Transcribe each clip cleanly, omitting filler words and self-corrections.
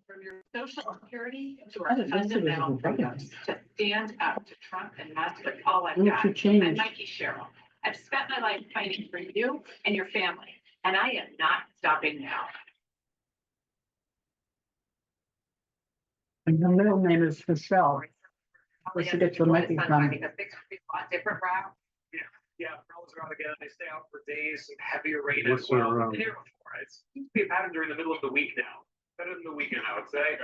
From your social security to our fundamental freedoms, to stand up to Trump and Musk, that's all I've got. I'm Mikey Sherrill. I've spent my life fighting for you and your family, and I am not stopping now. And her middle name is Michelle. Where she gets the Mikey from. Because things would be a lot different route. Yeah, problems around again. They stay out for days, some heavier rain as well. It seems to be a pattern during the middle of the week now. Better than the weekend, I would say.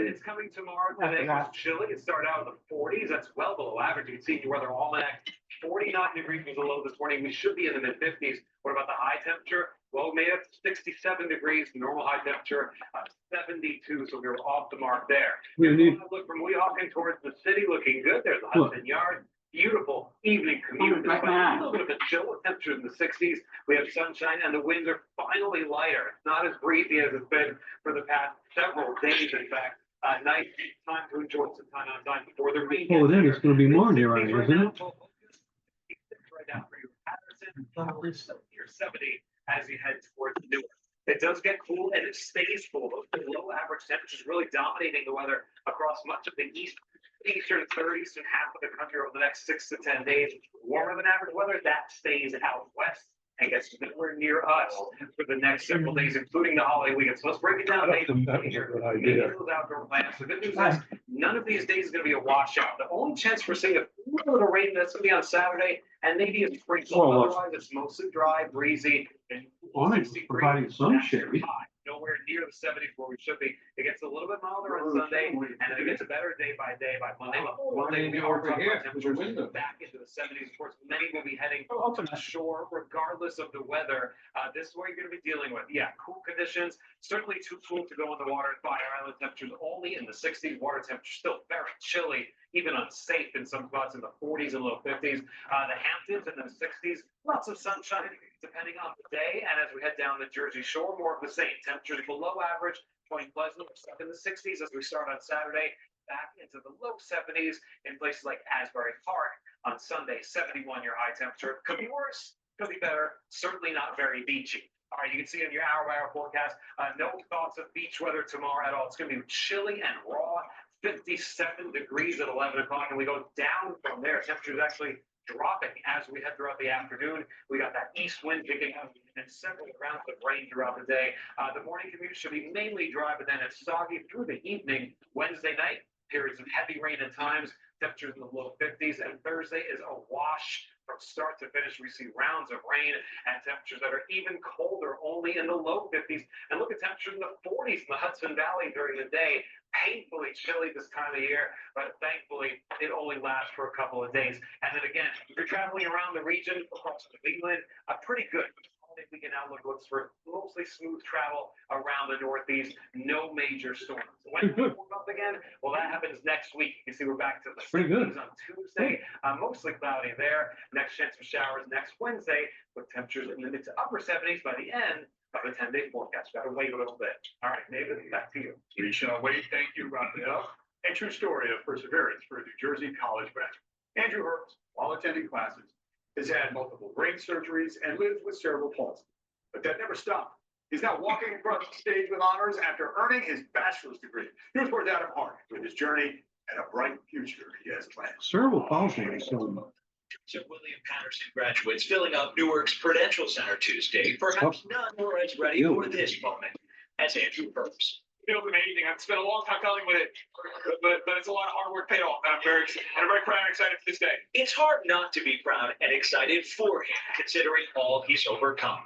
It's coming tomorrow. Today was chilly. It started out in the 40s. That's well below average. You can see in your weather almanac. 49 degrees was the low this morning. We should be in the mid 50s. What about the high temperature? Well, we made it 67 degrees, normal high temperature, 72. So we were off the mark there. Look from Weehawken towards the city, looking good. There's the Hudson Yard. Beautiful evening commute. Despite a little bit of a chill with temperatures in the 60s. We have sunshine and the winds are finally lighter. It's not as breezy as it's been for the past several days, in fact. Nice time to enjoy some time outside before the rain. Oh, then it's going to be more near right, isn't it? Right now for you, Patterson, near 70 as you head towards Newark. It does get cool and it stays cool. Those below average temperatures really dominating the weather across much of the eastern, third eastern half of the country over the next 6 to 10 days. Warmer than average weather, that stays out west and gets nowhere near us for the next several days, including the holiday weekend. So let's break it down. Those outdoor plans. The good news is none of these days is going to be a washout. The only chance we're seeing a little bit of rain that's going to be on Saturday and maybe a sprinkle. Otherwise, it's mostly dry, breezy, and providing some shade. Nowhere near the 70s where we should be. It gets a little bit milder on Sunday, and then it gets better day by Monday. Monday we are talking about temperatures back into the 70s. Of course, many will be heading to the shore, regardless of the weather. This is what you're going to be dealing with. Yeah, cool conditions. Certainly too cool to go in the water. Fire Island temperatures only in the 60s. Water temperature still very chilly, even unsafe in some spots in the 40s and low 50s. The Hamptons in the 60s. Lots of sunshine depending on the day. And as we head down the Jersey Shore, more of the same. Temperatures below average, Point Pleasant, up in the 60s as we start on Saturday, back into the low 70s in places like Asbury Park on Sunday, 71 your high temperature. Could be worse, could be better, certainly not very beachy. All right, you can see in your hour-by-hour forecast, no thoughts of beach weather tomorrow at all. It's going to be chilly and raw, 57 degrees at 11 o'clock, and we go down from there. Temperatures actually dropping as we head throughout the afternoon. We got that east wind picking up and several rounds of rain throughout the day. The morning commute should be mainly dry, but then it's soggy through the evening. Wednesday night, periods of heavy rain at times, temperatures in the low 50s, and Thursday is a wash from start to finish. We see rounds of rain and temperatures that are even colder, only in the low 50s. And look at temperatures in the 40s in the Hudson Valley during the day. Painfully chilly this time of year, but thankfully it only lasts for a couple of days. And then again, if you're traveling around the region across New England, pretty good. Holiday weekend outlook looks for mostly smooth travel around the Northeast. No major storms. When we warm up again, well, that happens next week. You see, we're back to the 60s on Tuesday. Mostly cloudy there. Next chance for showers next Wednesday with temperatures in the mid to upper 70s by the end of the 10-day forecast. Got to wait a little bit. All right, David, back to you. We shall wait. Thank you, Raphael. A true story of perseverance for a New Jersey college graduate. Andrew Herbst, while attending classes, has had multiple brain surgeries and lives with cerebral palsy. But that never stopped. He's now walking across the stage with honors after earning his bachelor's degree. Here's where Adam Hart with his journey and a bright future he has planned. Cerebral palsy is so William Patterson graduates filling up Newark's Prudential Center Tuesday. Perhaps none were as ready for this moment as Andrew Herbst. It feels amazing. I've spent a long time dealing with it, but it's a lot of hard work paid off. And I'm very proud and excited for this day. It's hard not to be proud and excited for him, considering all he's overcome.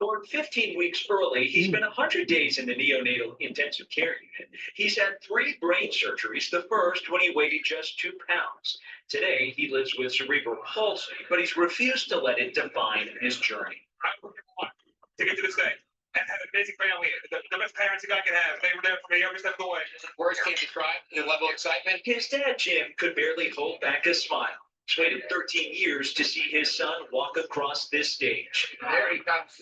Born 15 weeks early, he spent 100 days in the neonatal intensive care unit. He's had 3 brain surgeries, the first when he weighed just 2 pounds. Today, he lives with cerebral palsy, but he's refused to let it define his journey. I worked hard to get to this day. And had an amazing family, the best parents a guy can have. They were there for me every step of the way. Words can't describe the level of excitement. His dad, Jim, could barely hold back a smile. He's waited 13 years to see his son walk across this stage. There he comes.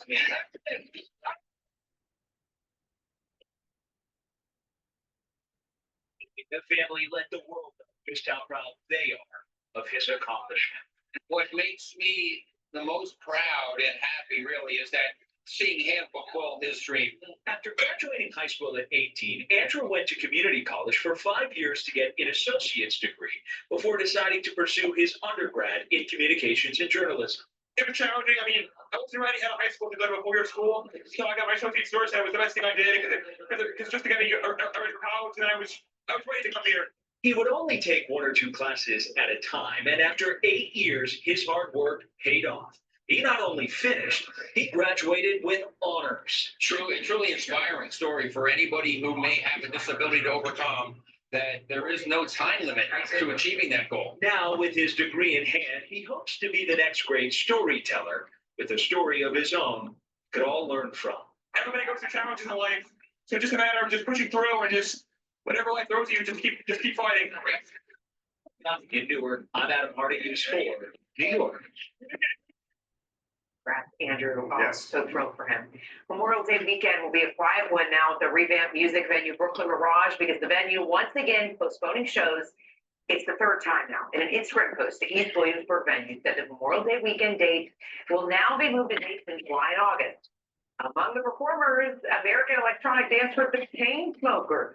The family let the world know just how proud they are of his accomplishment. What makes me the most proud and happy really is that seeing him fulfill his dream. After graduating high school at 18, Andrew went to community college for 5 years to get an associate's degree before deciding to pursue his undergrad in communications and journalism. It was challenging. I mean, I wasn't ready out of high school to go to a 4-year school. So I got my associate's course. That was the best thing I did because just to get a college, and I was ready to come here. He would only take 1 or 2 classes at a time, and after 8 years, his hard work paid off. He not only finished, he graduated with honors. Truly inspiring story for anybody who may have a disability to overcome, that there is no time limit to achieving that goal. Now, with his degree in hand, he hopes to be the next great storyteller with a story of his own we could all learn from. Everybody goes through challenges in life. So it's just a matter of just pushing through and just whatever life throws at you, just keep fighting. In Newark, I'm Adam Hardy, News 4, New York. Congrats, Andrew. Yes. So thrilled for him. Memorial Day weekend will be a quiet one now at the revamped music venue Brooklyn Mirage because the venue once again postponing shows. It's the 3rd time now. In an Instagram post, the East Williamsburg venue said the Memorial Day weekend date will now be moved to dates in July and August. Among the performers, American electronic dance group the Chainsmokers.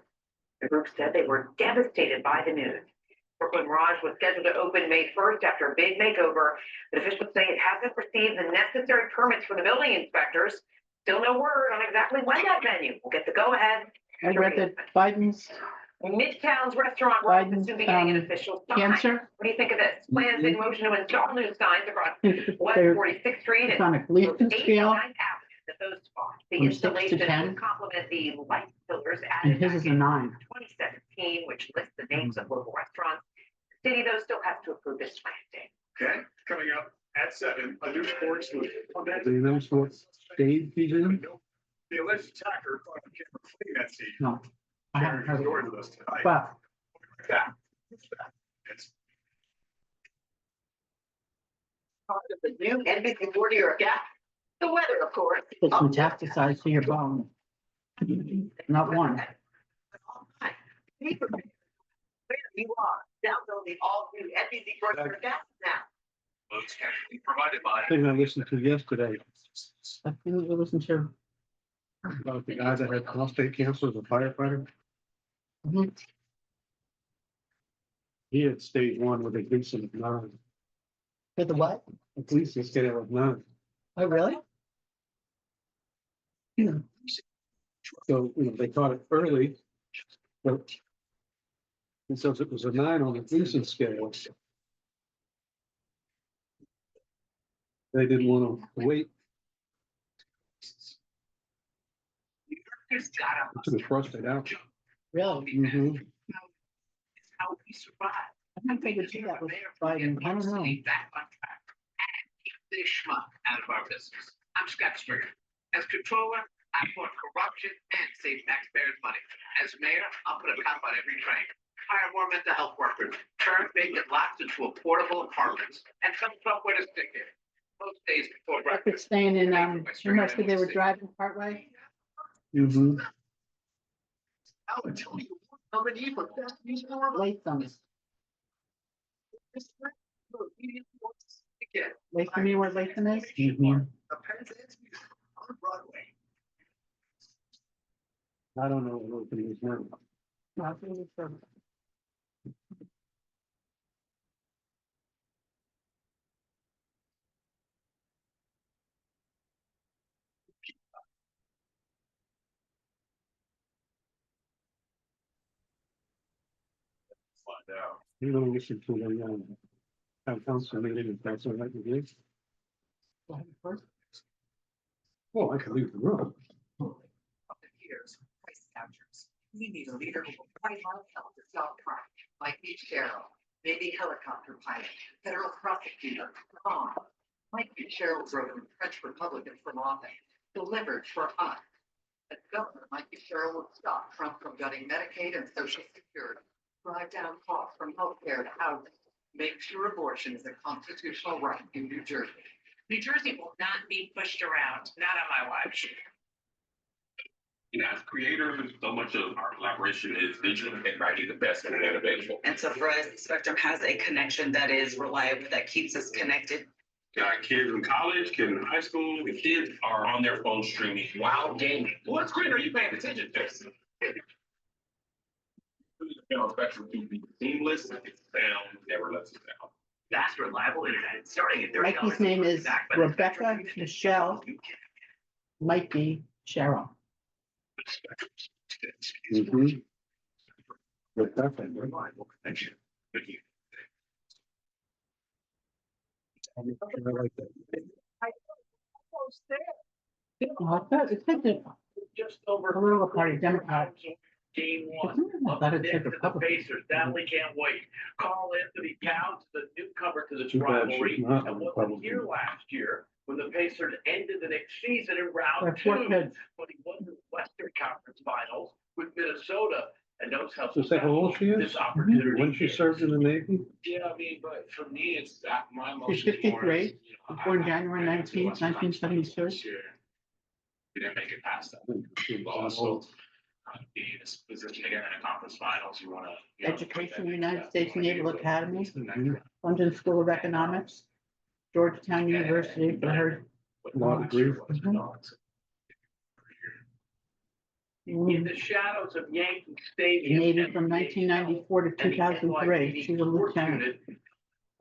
The group said they were devastated by the news. Brooklyn Mirage was scheduled to open May 1st after a big makeover, but officials say it hasn't received the necessary permits from the building inspectors. Still no word on exactly when that venue will get the go-ahead. I read that Biden's Midtown's restaurant will soon be getting an official sign. cancer. What do you think of this? Plans in motion to install new signs across West They're 46th Street It's and on a Gleason 8th and scale, 9th Avenues at those spots. The from 6 to installation 10. will complement the light pillars and added his back is a in 9. 2017, which lists the names of local restaurants. The city, though, still has to approve this plan day. Okay, coming up at 7, a new sports movie. Do you know what stage he's in? The alleged attacker caught on camera fleeing that scene. No, I haven't Sharing his heard story of it. with us tonight. But Back. It's Part of the new NBC 40 or gap. The weather, of course. it's metastasized to your bone. Not one. Where you are, downloading all new NBC 40 or gap now. It's actually provided by. Thing I listened to yesterday I think it wasn't sure. about the guy that had prostate cancer as a firefighter. Mhm. He had stage 1 with a Gleason of 9. With the what? A Gleason scale of 9. Oh, really? So, they caught it early. But it says it was a 9 on the Gleason scale. They didn't want to wait. They took his prostate out. Really? Mhm. How we survive. I think they would do that with Biden. I don't know. Back on track and keep this schmuck out of our business. I'm Scott Stringer. As controller, I fought corruption and save taxpayers' money. As mayor, I'll put a cop on every train. Hire more mental health workers. Turn vacant lots into affordable apartments. And some somewhere to stick it. Most days before Like they're breakfast. staying in, you must say they were driving partway. Mhm. I would tell you, nominee for best news in the world. Late thumbs. Again, Late for me where late thumb is? Mhm. a Penzance music on Broadway. I don't know what it is now. No, I think it's, find out. You're gonna listen to the, town council meeting, if that's all right with you. Oh, I can leave the room. Here's price counters. We need a leader who will fight hard help to solve crime, like Pete Sherrill, Navy helicopter pilot, federal prosecutor, on. Like Pete Sherrill drove French Republicans from office, delivered for us. As governor, Mike Sherrill will stop Trump from gutting Medicaid and Social Security, drive down costs from healthcare to housing, make sure abortion is a constitutional right in New Jersey. New Jersey will not be pushed around, not on my watch. You know, as creators, so much of our collaboration is digital and writing the best in an individual. And so for us, Spectrum has a connection that is reliable, that keeps us connected. Got kids in college, kids in high school, the kids are on their phone streaming while gaming. What screen are you paying attention to? Spectrum to be seamless, it's sound never lets us down. Fast, reliable internet starting at $30. Mikey's name is Backed by the Rebecca Spectrum unit. Michelle. Might be Cheryl. Mhm. Rebecca. Reliable connection. Good use. I like that. Oh, it's good. Just over. Political party, Democrat. Game I one. thought it Next said to the Republican. Pacers, definitely can't wait. Carl Anthony Towns, the newcomer to this Too bad she's rivalry, not and wasn't Republican. here last year when the Pacers ended the next season in round They're four two. kids. But he won the Western Conference Finals with Minnesota and knows how So is that how old she is? this opportunity. When she is. served in the Navy? Yeah, I mean, but for me, it's that my She's emotion. 53, born January 19th, 1976. We didn't make it past that. She was Also, be in this position again in the conference finals, you wanna. Education, United States Naval Academy, Mhm. London School of Economics, Georgetown University for her. Law degree. In the shadows of Yankee Stadium. Navy and from the 1994 to and the 2003. She was a sports lieutenant. unit,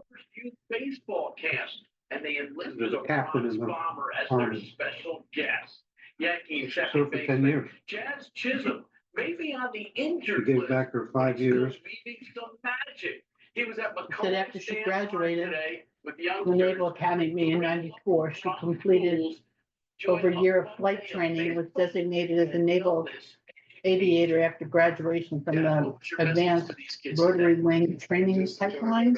first youth baseball camp, and they enlisted There's a a captain bronze in the bomber as their army. special guest. Yankee She second served for 10 baseman years. Jazz Chisholm, maybe on the She injured gave list. back her 5 but still years. weaving some magic. He was at Said McCollum after she Stan graduated Park today with The youngsters. Naval Academy in 94, she completed over a year of flight training, was designated as a naval aviator after graduation from the Advanced Rotary Wing Training Pipeline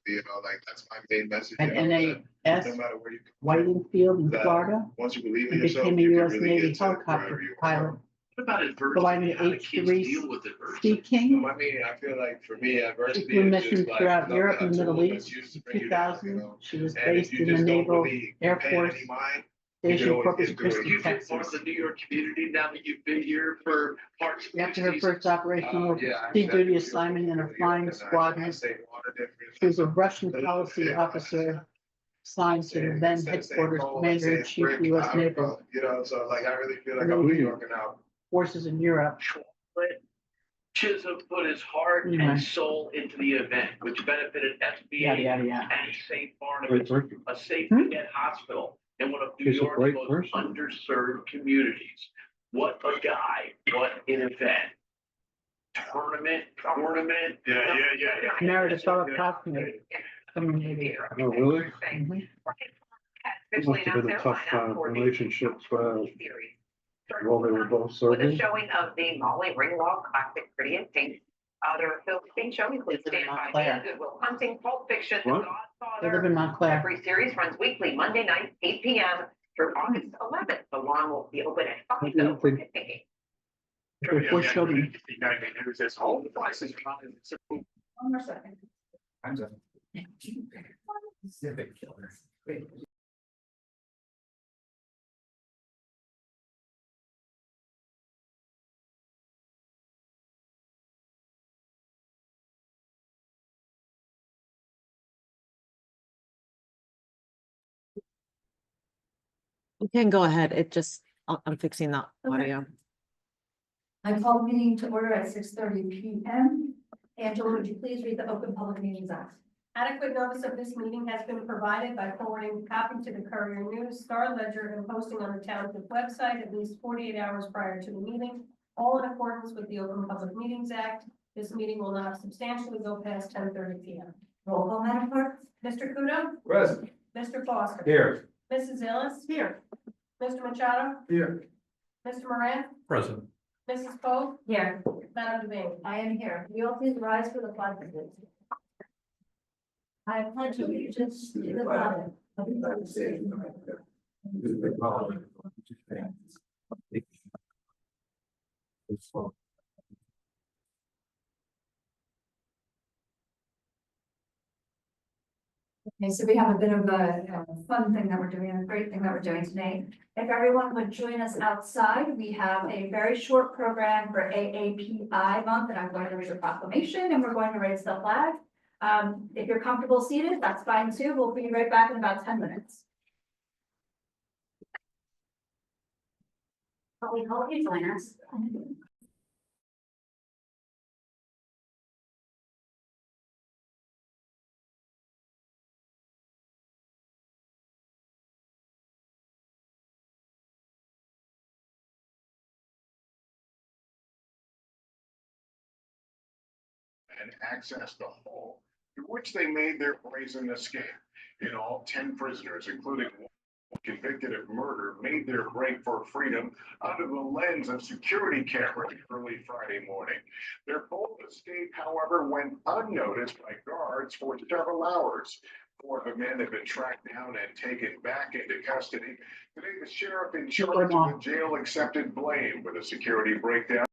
You know, like, that's my main message. at you know, that NAS No matter where you come Whiting Field in that Florida, once you believe in and yourself, became a you can U.S. really Navy get to wherever helicopter you pilot. What about adversity? Flying the How do kids H-3 deal with adversity? Sea King. I mean, I feel like for me, adversity She flew is missions just like throughout something Europe and the that's Middle always East. used to In bring you down, 2000, you know? she was And if based you in the just don't Naval really Air pay Force any mind, Station always Corpus get through it. Christi, You feel part Texas. of the New York community now that you've been here for parts. of After the her first operational yeah, sea duty I- assignment in a I- flying I squadron, say water difference. she was a Russian policy officer assigned to the then headquarters commander in chief of U.S. Naval You know, so like, I really feel like I'm New York now. forces in Europe. Chisholm put his heart Right. and soul into the event, which benefited Yada, SBA yada, yada. and St. Great Barnabas, person. a safety net hospital in one of New She's a York's great most person. underserved communities. What a guy, what an event. Tournament. Yeah. Married a fellow classmate from the Navy. Oh, really? Mhm. It must have been a tough relationship while they were both With a serving. showing of the Molly Ringwald Classic Pretty in Pink. Other films being shown include They live in Stand by Montclair. Me, Good Will Hunting, Pulp Fiction, The What? They live Godfather. in Montclair. Every series runs weekly, Monday night, 8 p.m. through August 11th. The lawn will be open at 5. What do you So we're think? picnicking. Before children. All the prices. One more second. Civic killer. You can go ahead. It just, I'm fixing that Okay. audio. I call the meeting to order at 6:30 p.m. Angela, would you please read the Open Public Meetings Act? Adequate notice of this meeting has been provided by forwarding a copy to the Courier News, Star Ledger, and posting on the township website at least 48 hours prior to the meeting, all in accordance with the Open Public Meetings Act. This meeting will not substantially go past 10:30 p.m. Roll call, Madam Clerk. Mr. Kudo? Present. Mr. Foster? Here. Mrs. Ellis? Here. Mr. Machado? Here. Mr. Moran? Present. Mrs. Poe? Here. Madam Devane? I am here. Will you all please rise for the flag salute? I pledge allegiance to the flag of the United States of America. Okay, so we have a bit of a fun thing that we're doing, a great thing that we're doing today. If everyone would join us outside, we have a very short program for AAPI month, and I'm going to read a proclamation and we're going to raise the flag. If you're comfortable seated, that's fine too. We'll be right back in about 10 minutes. But we hope you join us. And access the hall through which they made their brazen escape. In all, 10 prisoners, including one convicted of murder, made their break for freedom under the lens of security cameras early Friday morning. Their bold escape, however, went unnoticed by guards for several hours. 4 of the men have been tracked down and taken back into custody. Today, the sheriff in charge of the jail accepted blame for the security breakdown.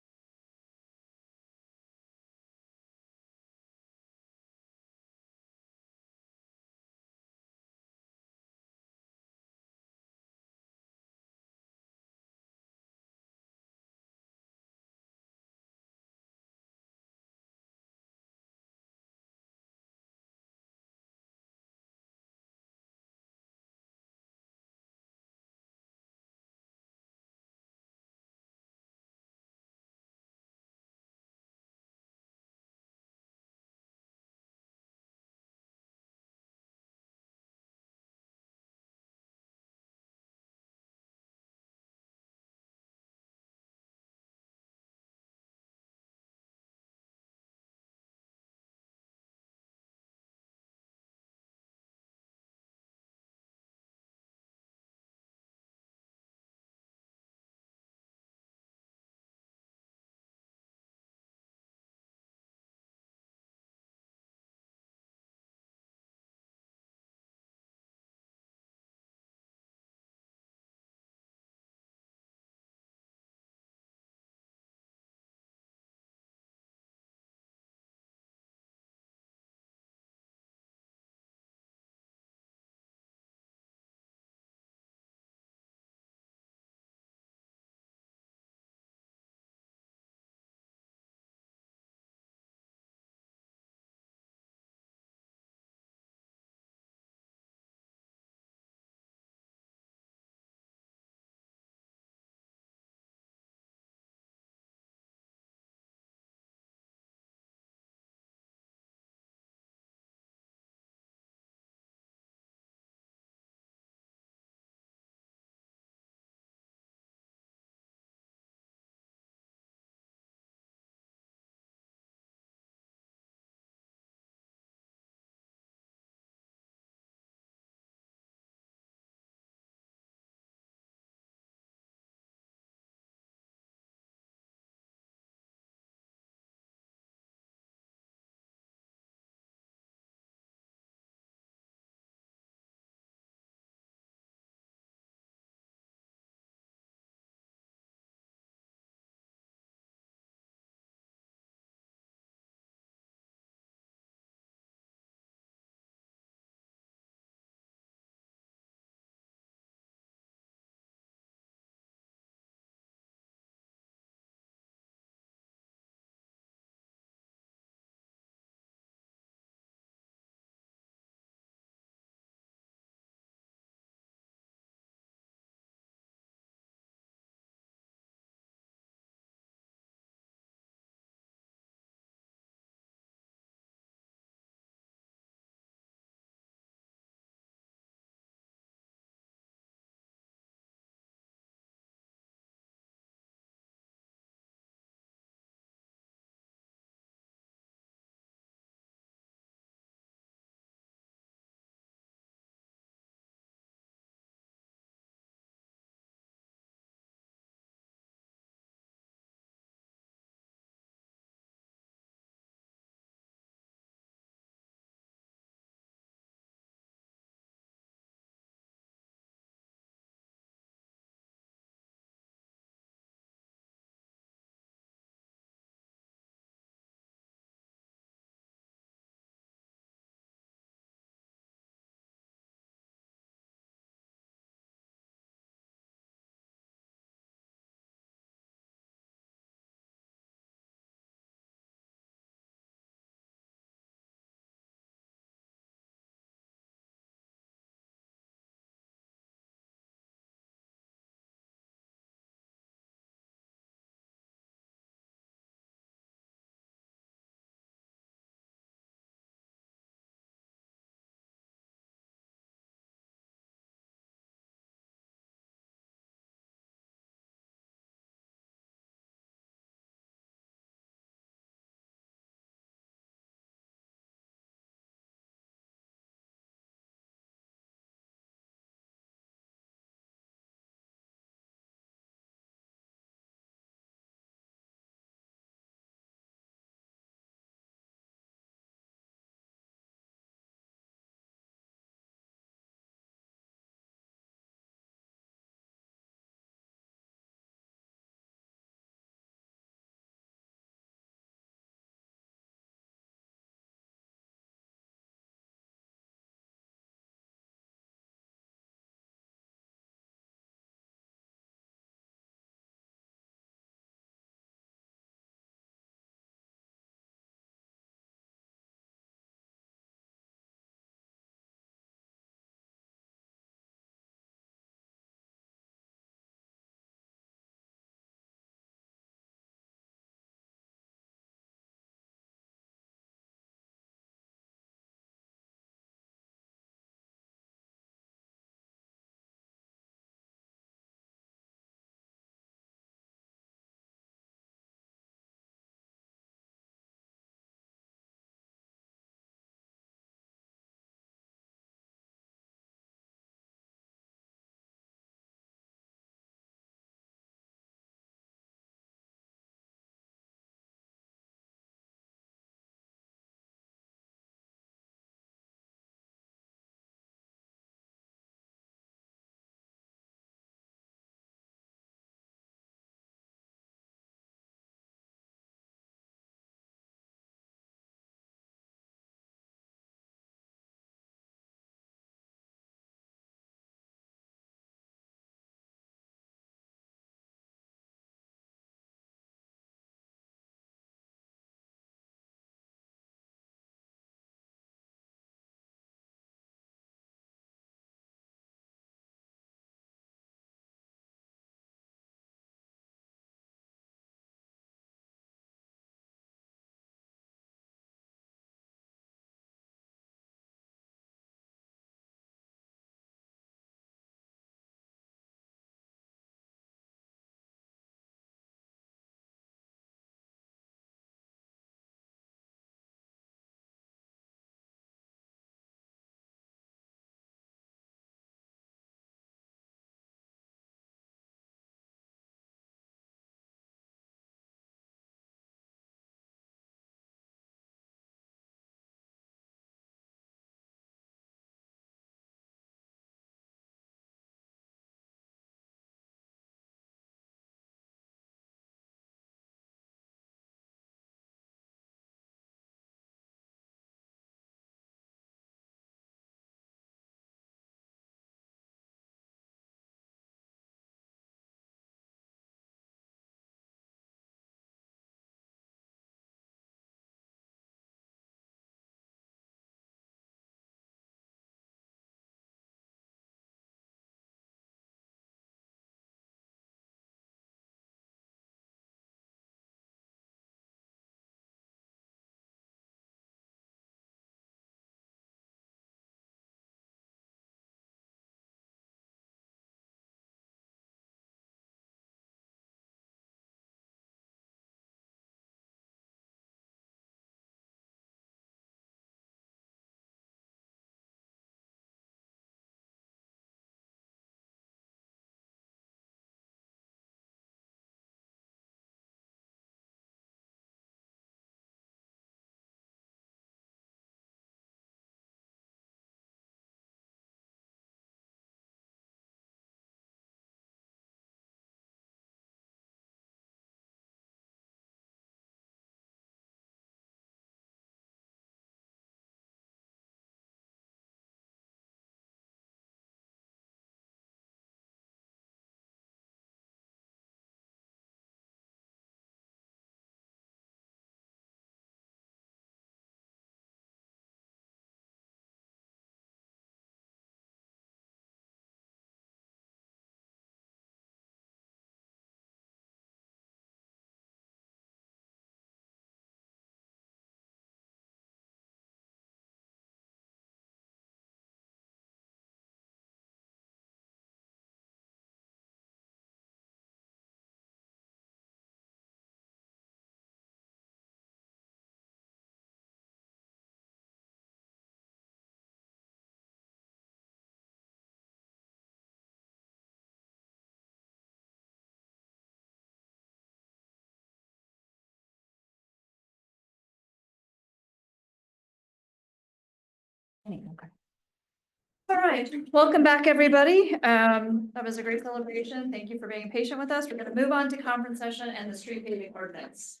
All right, welcome back, everybody. That was a great celebration. Thank you for being patient with us. We're gonna move on to conference session and the street paving ordinance.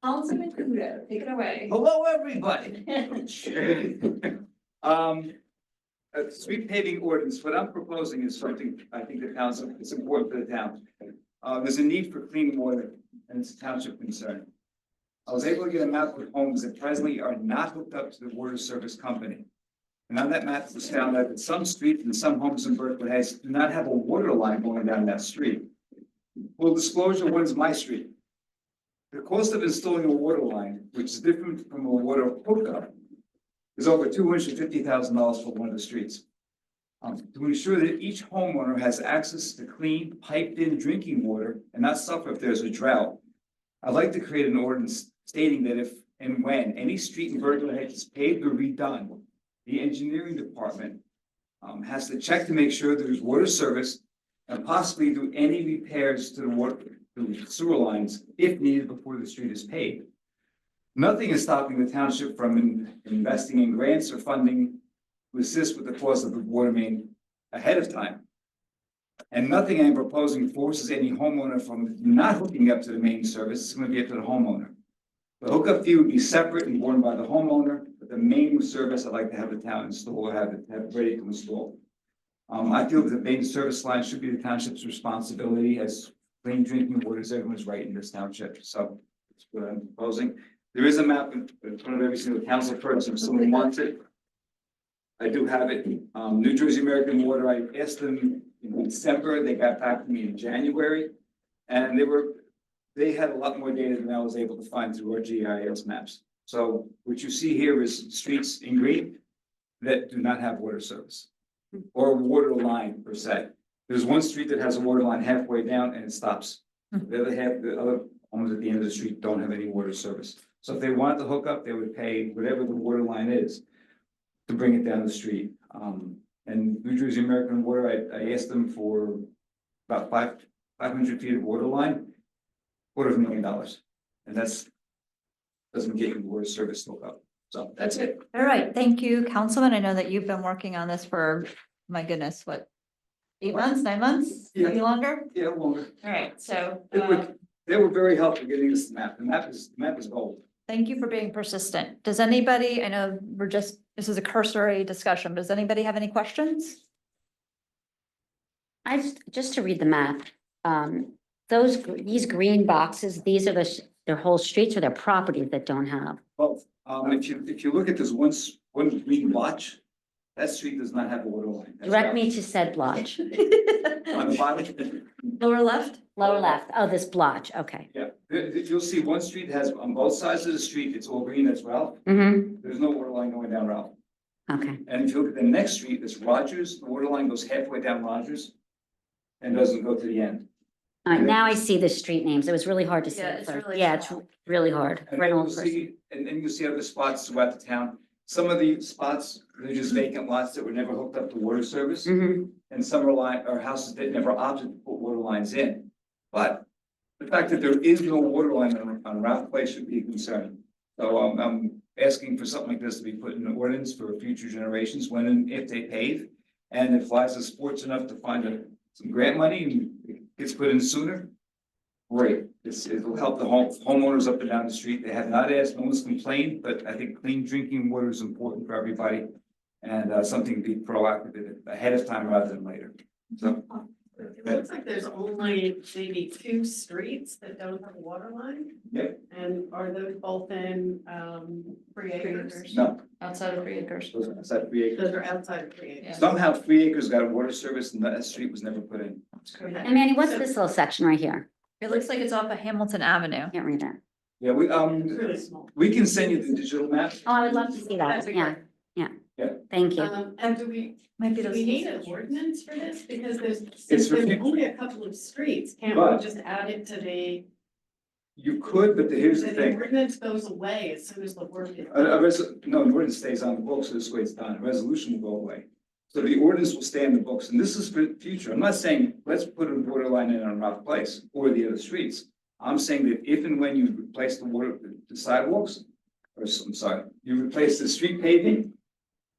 Councilman Kudo, take it away. Hello, everybody. Street paving ordinance, what I'm proposing is something I think the council, it's important for the town. There's a need for clean water and it's a township concern. I was able to get a map of homes that presently are not hooked up to the water service company. And on that map, it was found that some streets and some homes in Berkeley Heights do not have a water line going down that street. Full disclosure, what is my street? The cost of installing a water line, which is different from a water hookup, is over $250,000 for one of the streets. To ensure that each homeowner has access to clean, piped-in drinking water and not suffer if there's a drought, I'd like to create an ordinance stating that if and when any street in Berkeley Heights is paved or redone, the engineering department has to check to make sure there's water service and possibly do any repairs to the sewer lines if needed before the street is paved. Nothing is stopping the township from investing in grants or funding to assist with the cost of the water main ahead of time. And nothing I'm proposing forces any homeowner from not hooking up to the main service. It's going to be up to the homeowner. The hookup fee would be separate and borne by the homeowner, but the main service I'd like to have the town install or have it ready to install. I feel that the main service line should be the township's responsibility, as clean drinking water is everyone's right in this township. So that's what I'm proposing. There is a map in front of every single council person if someone wants it. I do have it. New Jersey American Water, I asked them in December, they got back to me in January, and they had a lot more data than I was able to find through our GIS maps. So what you see here is streets in green that do not have water service or water line per se. There's one street that has a water line halfway down and it stops. The other homes at the end of the street don't have any water service. So if they wanted to hook up, they would pay whatever the water line is to bring it down the street. And New Jersey American Water, I asked them for about 500 feet of water line, $250,000. And doesn't get you water service hook up. So that's it. All right, thank you, Councilman. I know that you've been working on this for, my goodness, what? 8 months, 9 months, Yeah. maybe longer? Yeah, longer. All right, so, They were very helpful getting this map. The map is gold. thank you for being persistent. Does anybody, I know this is a cursory discussion, but does anybody have any questions? Just to read the map, these green boxes, these are their whole streets or their properties that don't have. Both. If you look at this one green blotch, that street does not have a water line. Direct me to said blotch. On the bottom. Lower left? Lower left. Oh, this blotch. Okay. Yeah, you'll see one street has, on both sides of the street, it's all green as well. Mm-hmm. There's no water line going down Ralph. Okay. And if you look at the next street, it's Rogers, the water line goes halfway down Rogers and doesn't go to the end. All right, now I see the street names. It was really hard to see Yeah, at it's first. really Yeah, it's small. really hard. And for then an you'll old person. see, and you'll see other spots throughout the town. Some of the spots, they're just vacant lots that were never hooked up to water service. Mhm. And some are houses that never opted to put water lines in. But the fact that there is no water line on Ralph Place should be a concern. So I'm asking for something like this to be put in the ordinance for future generations when and if they pave. And if Liza sports enough to find some grant money and it gets put in sooner, great. It'll help the homeowners up and down the street. They have not asked, no one's complained, but I think clean drinking water is important for everybody. And something to be proactive in it ahead of time rather than later. So. It looks like there's only maybe 2 streets that don't have a water line. Yep. And are those both in 3 acres? No, Outside of 3 acres. those are outside 3 acres. Those are outside of 3 acres. Somehow 3 acres got a water service and that street was never put in. Okay. And Manny, what's this little section right here? It looks like it's off of Hamilton Avenue. Can't read that. Yeah, It's really small. we can send you the digital map. Oh, I would love to see that. That'd be Yeah, great. yeah. Yeah. Thank you. And do we Might be we need an ordinance for this? Because It's since for there's people. only a couple of streets, can't But- we just add it to the? You could, but here's the The thing. ordinance goes away as soon as the work is. No, the ordinance stays on the books, so this way it's done. A resolution will go away. So the ordinance will stay in the books, and this is for the future. I'm not saying, let's put a water line in on Ralph Place or the other streets. I'm saying that if and when you replace the sidewalks, I'm sorry, you replace the street paving,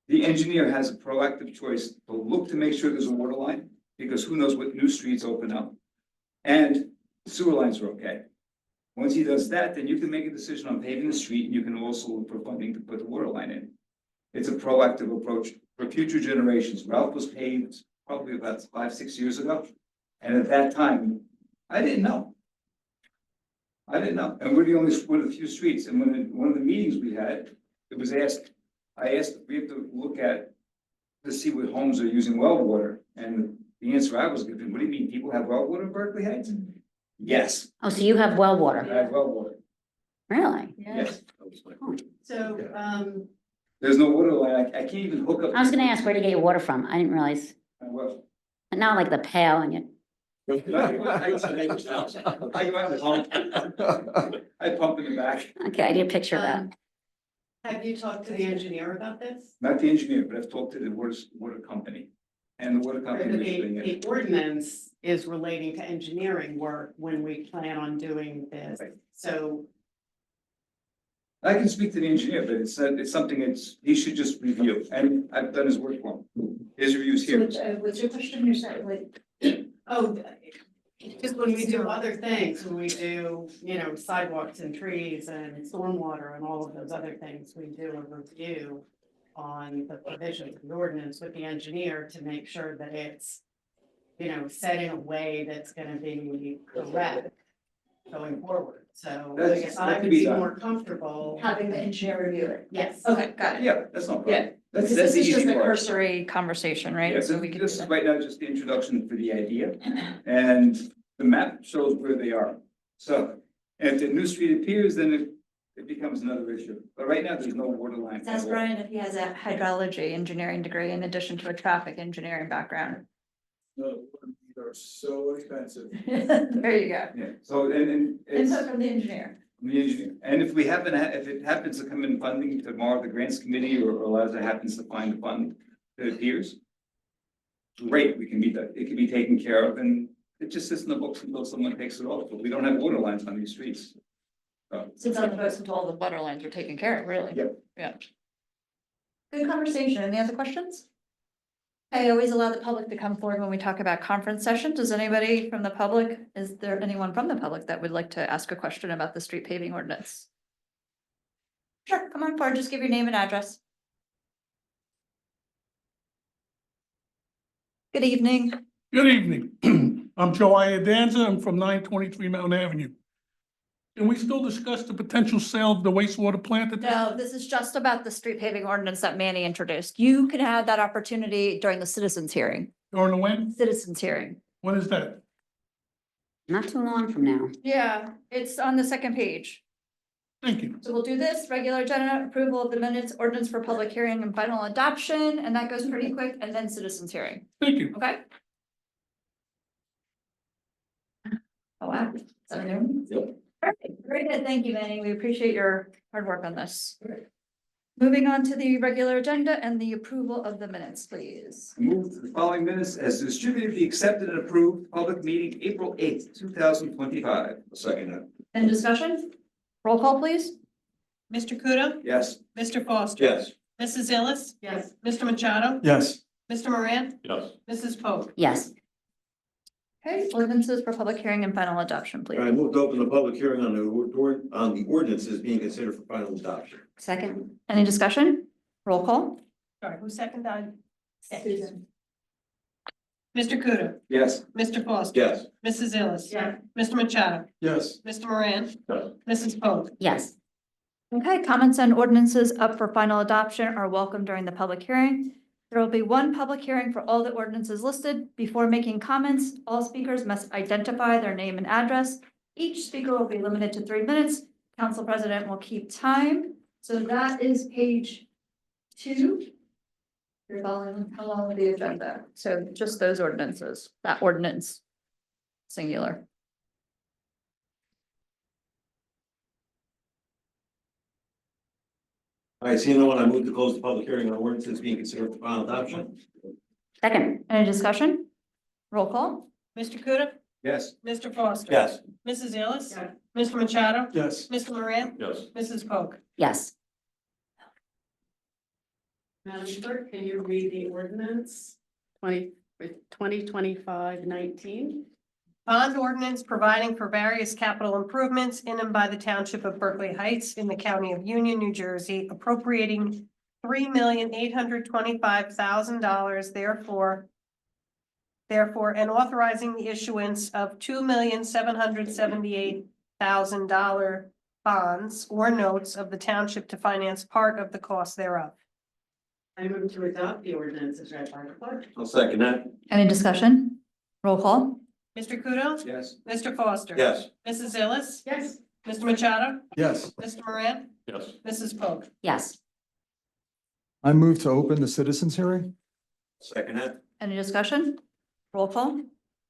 The engineer has a proactive choice to look to make sure there's a water line, because who knows what new streets open up. And sewer lines are okay. Once he does that, then you can make a decision on paving the street, and you can also look for funding to put the water line in. It's a proactive approach for future generations. Ralph was paved probably about 5-6 years ago. And at that time, I didn't know. And we're the only, one of the few streets. And one of the meetings we had, it was asked, I asked, we have to look at to see what homes are using well water. And the answer I was given, what do you mean? People have well water in Berkeley Heights? Yes, Oh, so you have well I water? have well water. Really? Yes. So, There's no water line. I can't even hook up. I was gonna ask, where do you get your water from? I didn't realize. Well, Not like the pail and you, I go out and pump. I pump in the back. okay, I need a picture of that. have you talked to the engineer about this? Not the engineer, but I've talked to the water company. And the water company is doing it. The ordinance is relating to engineering work when we plan on doing this, so. I can speak to the engineer, but it's something he should just review, and I've done his work for him. His review's here. What's your question, you're saying, like? Oh, just when we do other things, when we do, sidewalks and trees and stormwater and all of those other things, we do a review on the provisions of the ordinance with the engineer to make sure that it's, set in a way that's gonna be correct going forward, so I guess I would be more comfortable. Having the engineer review it. Yes. Okay, got it. Yeah, that's no problem. Yeah. That's Because this the is just easy a part. cursory conversation, right? Yeah, So we can. this is right now just the introduction for the idea, and the map shows where they are. So if the new street appears, then it becomes another issue, but right now, there's no water line. at Ask all. Brian if he has a hydrology engineering degree in addition to a traffic engineering background. No, they're so expensive. There you go. Yeah, so, and it's. Input from the engineer. The engineer, and if it happens to come in funding tomorrow, the grants committee or as it happens to find the fund that appears. Great, it can be taken care of, and it just sits in the books until someone takes it off, but we don't have water lines on these streets. Since on the books until all the water lines are taken care of, really. Yep. Yeah. Good conversation. Any other questions? I always allow the public to come forward when we talk about conference sessions. Does anybody from the public, is there anyone from the public that would like to ask a question about the street paving ordinance? Sure, come on forward, just give your name and address. Good evening. Good evening. I'm Joia Danza. I'm from 923 Mountain Avenue. Can we still discuss the potential sale of the wastewater plant? No, this is just about the street paving ordinance that Manny introduced. You can have that opportunity during the citizens hearing. During the when? Citizens hearing. When is that? Not too long from now. Yeah, it's on the second page. Thank you. So we'll do this, regular agenda, approval of the minutes, ordinance for public hearing and final adoption, and that goes pretty quick, and then citizens hearing, Thank you. okay? Oh, wow. Is that new? Yep. Perfect, very good, thank you, Manny, we appreciate your hard work on this. Moving on to the regular agenda and the approval of the minutes, please. Move to the following minutes as distributed, be accepted and approved, public meeting, April 8th, 2025. Second. Any discussion? Roll call, please. Mr. Kudo? Yes. Mr. Foster? Yes. Mrs. Ellis? Yes. Mr. Machado? Yes. Mr. Moran? Yes. Mrs. Pope? Yes. Okay, ordinances for public hearing and final adoption, please. I moved to open the public hearing on the ordinances being considered for final adoption. Second. Any discussion? Roll call. Sorry, who seconded that? Susan. Mr. Kudo? Yes. Mr. Foster? Yes. Mrs. Ellis? Yeah. Mr. Machado? Yes. Mr. Moran? Yes. Mrs. Pope? Yes. Okay, comments and ordinances up for final adoption are welcome during the public hearing. There will be one public hearing for all the ordinances listed. Before making comments, all speakers must identify their name and address. Each speaker will be limited to 3 minutes. Council President will keep time. So that is page 2. You're following along with the agenda. So just those ordinances, that ordinance, singular. All right, seeing no one, I move to close the public hearing on ordinances being considered for final adoption. Second. Any discussion? Roll call. Mr. Kudo? Yes. Mr. Foster? Yes. Mrs. Ellis? Mr. Machado? Yes. Mr. Moran? Yes. Mrs. Pope? Yes. Madam Clerk, can you read the ordinance 2025-19? Bond ordinance providing for various capital improvements in and by the Township of Berkeley Heights in the County of Union, New Jersey, appropriating $3,825,000 therefore, and authorizing the issuance of $2,778,000 bonds or notes of the township to finance part of the cost thereof. I move to adopt the ordinance as read by the clerk. I'll second that. Any discussion? Roll call. Mr. Kudo? Yes. Mr. Foster? Yes. Mrs. Illis? Yes. Mr. Machado? Yes. Mr. Moran? Yes. Mrs. Pogue? Yes. I move to open the citizens hearing. Second that. Any discussion? Roll call.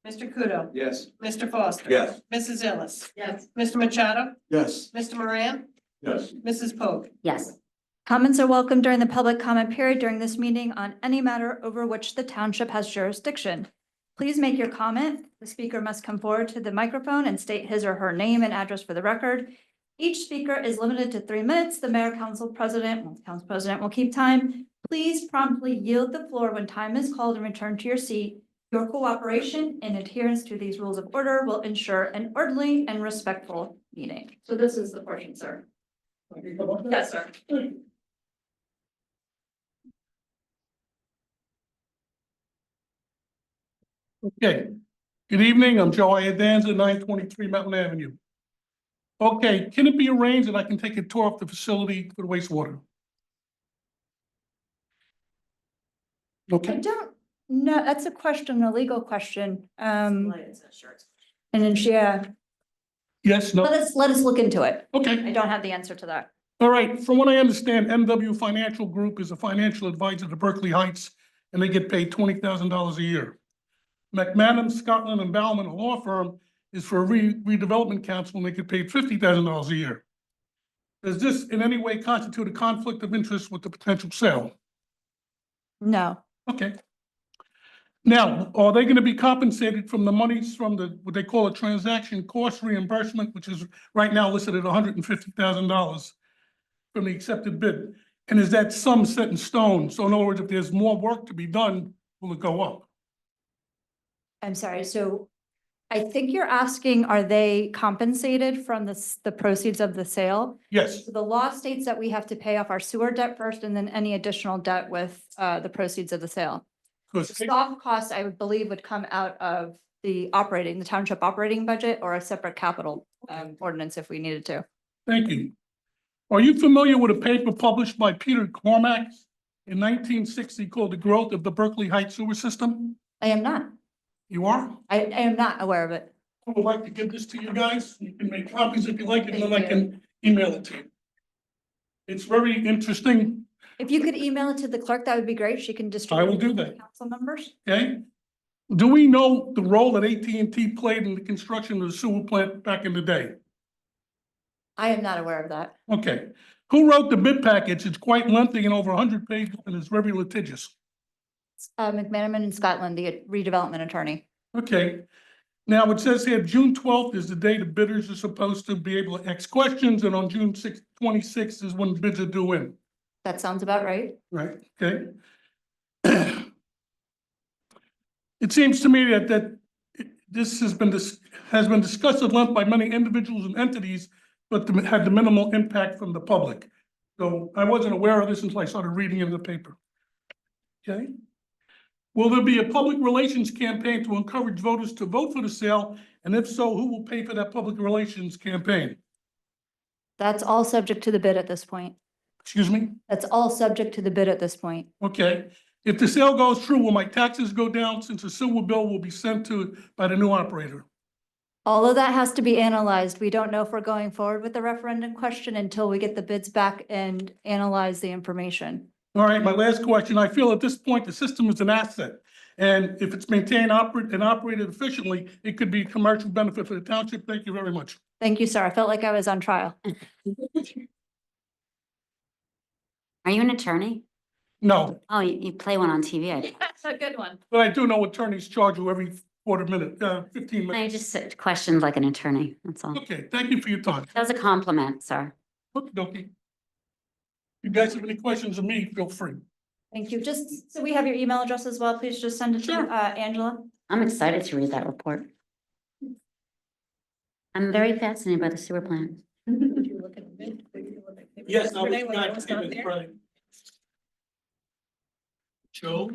Mr. Kudo? Yes. Mr. Foster? Yes. Mrs. Illis? Yes. Mr. Machado? Yes. Mr. Moran? Yes. Mrs. Pogue? Yes. Comments are welcome during the public comment period during this meeting on any matter over which the township has jurisdiction. Please make your comment. The speaker must come forward to the microphone and state his or her name and address for the record. Each speaker is limited to 3 minutes. The mayor, council president will keep time. Please promptly yield the floor when time is called and return to your seat. Your cooperation and adherence to these rules of order will ensure an orderly and respectful meeting. So this is the portion, sir. Yes, sir. Okay, good evening, I'm Joe Iadanza, 923 Mountain Avenue. Okay, can it be arranged that I can take a tour of the facility for the wastewater? I Okay, don't know, that's a question, a legal question. And then, yeah, yes, no, let us look into it. okay. I don't have the answer to that. All right, from what I understand, MW Financial Group is a financial advisor to Berkeley Heights, and they get paid $20,000 a year. McManus, Scotland and Bauman, a law firm, is for a redevelopment council, and they get paid $50,000 a year. Does this in any way constitute a conflict of interest with the potential sale? No, Okay. Now, are they gonna be compensated from the monies from the, what they call a transaction cost reimbursement, which is right now listed at $150,000 from the accepted bid? And is that sum set in stone? So in other words, if there's more work to be done, will it go up? I'm sorry. So I think you're asking, are they compensated from the proceeds of the sale? Yes, So the law states that we have to pay off our sewer debt first and then any additional debt with the proceeds of the sale. because, Soft costs, I would believe, would come out of the township operating budget or a separate capital ordinance if we needed to. thank you. Are you familiar with a paper published by Peter Cormack in 1960 called The Growth of the Berkeley Heights Sewer System? I am not. You are? I am not aware of it. I would like to give this to you guys. You can make copies if you like, and then I can email it to you. It's very interesting, If you could email it to the clerk, that would be great. She can distribute. I will do it to that. Council members. okay? Do we know the role that AT&T played in the construction of the sewer plant back in the day? I am not aware of that. Okay. Who wrote the bid package? It's quite lengthy and over 100 pages, and it's very litigious. McManaman in Scotland, the redevelopment attorney. Okay. Now, it says here, June 12th is the day the bidders are supposed to be able to ask questions, and on June 26th is when bids are due in. That sounds about right. Right, okay. It seems to me that this has been discussed at length by many individuals and entities, but had the minimal impact from the public. So I wasn't aware of this until I started reading it in the paper. Okay? Will there be a public relations campaign to encourage voters to vote for the sale? And if so, who will pay for that public relations campaign? That's all subject to the bid at this point. Excuse me? That's all subject to the bid at this point. Okay. If the sale goes through, will my taxes go down since the sewer bill will be sent to by the new operator? All of that has to be analyzed. We don't know if we're going forward with the referendum question until we get the bids back and analyze the information. All right, my last question. I feel at this point, the system is an asset. And if it's maintained and operated efficiently, it could be a commercial benefit for the township. Thank you very much. Thank you, sir. I felt like I was on trial. Are you an attorney? No, Oh, you play one on TV. That's a good one. but I do know attorneys charge you every quarter minute, 15 I minutes. just questioned like an attorney, that's all. Okay, thank you for your time. That was a compliment, sir. Okey dokey. You guys have any questions of me, feel free. Thank you. Just so we have your email address as well, please just send it to Sure. Angela. I'm excited to read that report. I'm very fascinated by the sewer plant. Yes, I Renee, was when I not was not even there? right. Joe,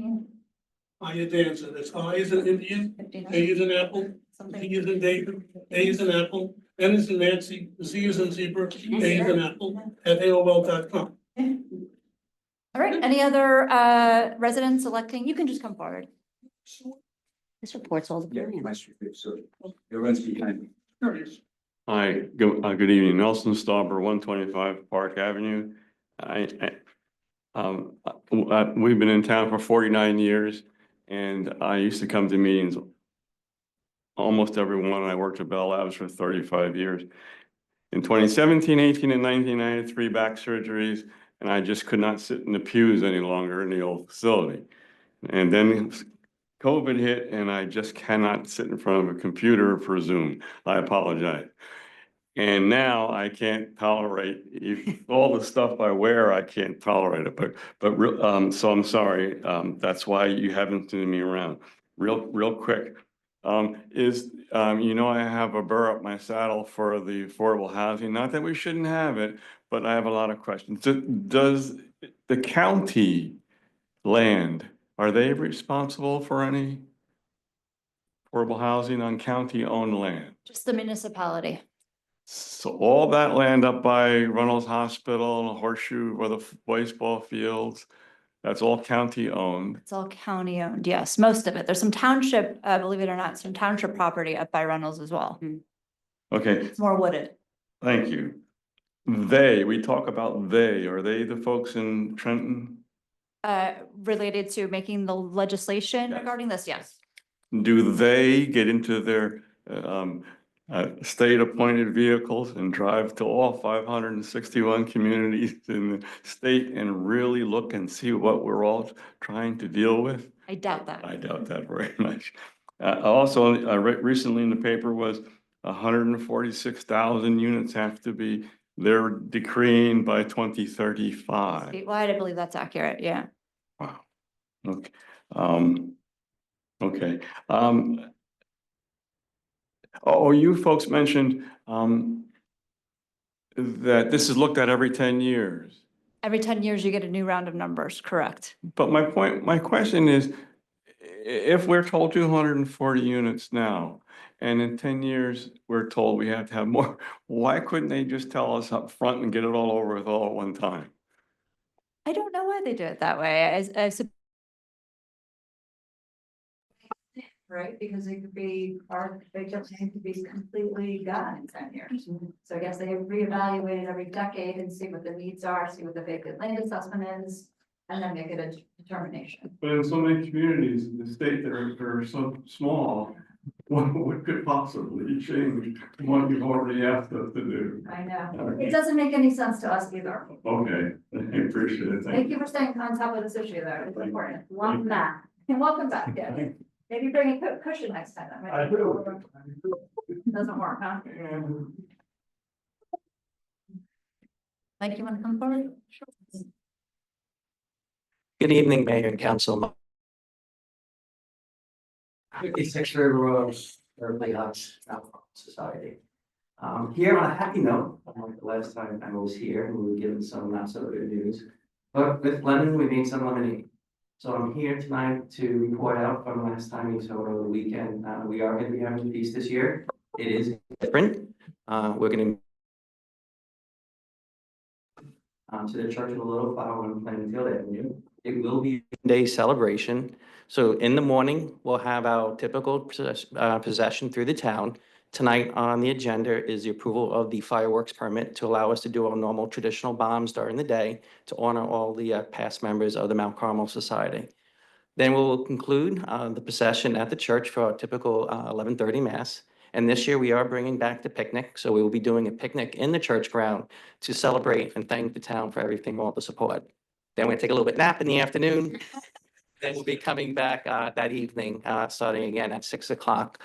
I is answer. That's I is an Indian, A is an apple, D is in David, A is an apple, N is in Nancy, Z is in zebra, A is an apple, at AOL.com. All right, any other residents electing? You can just come forward. This report's all the Yeah, plan. my street, so it runs behind me. Curious. Hi, good evening, Nelson Stauber, 125 Park Avenue. We've been in town for 49 years, and I used to come to meetings almost every one. I worked at Bell Labs for 35 years. In 2017, 18, and 19, I had 3 back surgeries, and I just could not sit in the pews any longer in the old facility. And then COVID hit, and I just cannot sit in front of a computer for Zoom. I apologize. And now I can't tolerate all the stuff I wear. I can't tolerate it. So I'm sorry. That's why you haven't seen me around. Real quick. I have a burr up my saddle for the affordable housing. Not that we shouldn't have it, but I have a lot of questions. Does the county land, are they responsible for any affordable housing on county-owned land? Just the municipality. So all that land up by Runnels Hospital, Horseshoe, where the baseball fields, that's all county owned. It's all county owned. Yes, most of it. There's some township, believe it or not, some township property up by Reynolds as well. Okay, It's more wooded. thank you. We talk about they, are they the folks in Trenton? Related to making the legislation regarding this, yes. Do they get into their state-appointed vehicles and drive to all 561 communities in the state and really look and see what we're all trying to deal with? I doubt that. I doubt that very much. Also, recently in the paper was 146,000 units have to be, they're decreeing by 2035. Statewide, I believe that's accurate, yeah. Wow. Okay. Okay. You folks mentioned that this is looked at every 10 years. Every 10 years, you get a new round of numbers, correct? But my question is, if we're told 240 units now, and in 10 years, we're told we have to have more, why couldn't they just tell us up front and get it all over with all at one time? I don't know why they do it that way. Right, because it could be, they just need to be completely gone in 10 years. So I guess they reevaluate every decade and see what the needs are, see what the vacant land assessment is, and then make it a determination. But in so many communities in the state that are so small, what could possibly change what you've already asked us to do? I know, Okay. it doesn't make any sense to us either. Okay, I appreciate it. Thank you for staying on top of this issue though, it's important. Welcome back. And welcome back, yes. Maybe bring a cushion next time. That might be- Doesn't work, huh? Mike, you want to come forward? Sure. Good evening, Mayor and Council. 56 River Road, Berkeley Heights, Alcohol Society. Here on a happy note, unlike the last time I was here, and we were given some not so good news. But with lemon, we made some lemonade. So I'm here tonight to report out from last time we saw over the weekend. We are going to be having a feast this year. It is different. We're going to the Church of the Little Flower on Plainfield Avenue. It will be a day celebration. So in the morning, we'll have our typical procession through the town. Tonight on the agenda is the approval of the fireworks permit to allow us to do our normal traditional bombs during the day to honor all the past members of the Mount Carmel Society. Then we'll conclude the procession at the church for our typical 11:30 Mass. And this year we are bringing back the picnic. So we will be doing a picnic in the church ground to celebrate and thank the town for everything, all the support. Then we're gonna take a little bit nap in the afternoon. Then we'll be coming back that evening, starting again at 6 o'clock.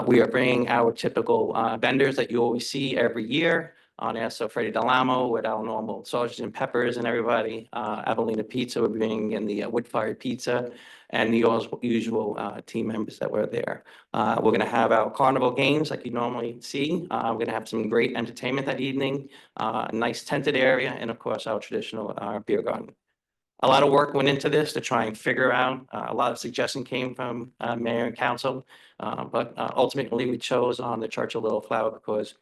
We are bringing our typical vendors that you always see every year. on there. So Freddie Delamo with our normal sausage and peppers and everybody. Avelina Pizza will be bringing in the wood-fired pizza and the usual team members that were there. We're gonna have our carnival games like you normally see. We're gonna have some great entertainment that evening, a nice tented area, and of course, our traditional beer garden. A lot of work went into this to try and figure out, a lot of suggestion came from mayor and council. But ultimately, we chose on the Church of Little Flower because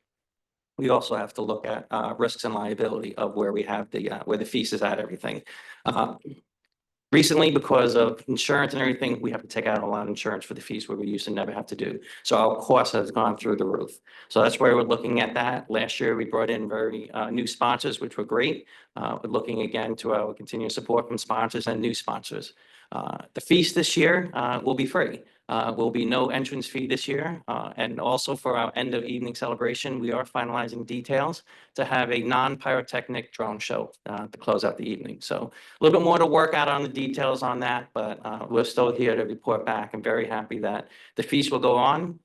we also have to look at risks and liability of where we have where the feast is at, everything. Recently, because of insurance and everything, we have to take out a lot of insurance for the fees where we used to never have to do. So our cost has gone through the roof. So that's where we're looking at that. Last year, we brought in very new sponsors, which were great. We're looking again to our continuous support from sponsors and new sponsors. The feast this year will be free. Will be no entrance fee this year. And also for our end of evening celebration, we are finalizing details to have a non-pyrotechnic drone show to close out the evening. So a little bit more to work out on the details on that, but we're still here to report back. I'm very happy that the feast will go on.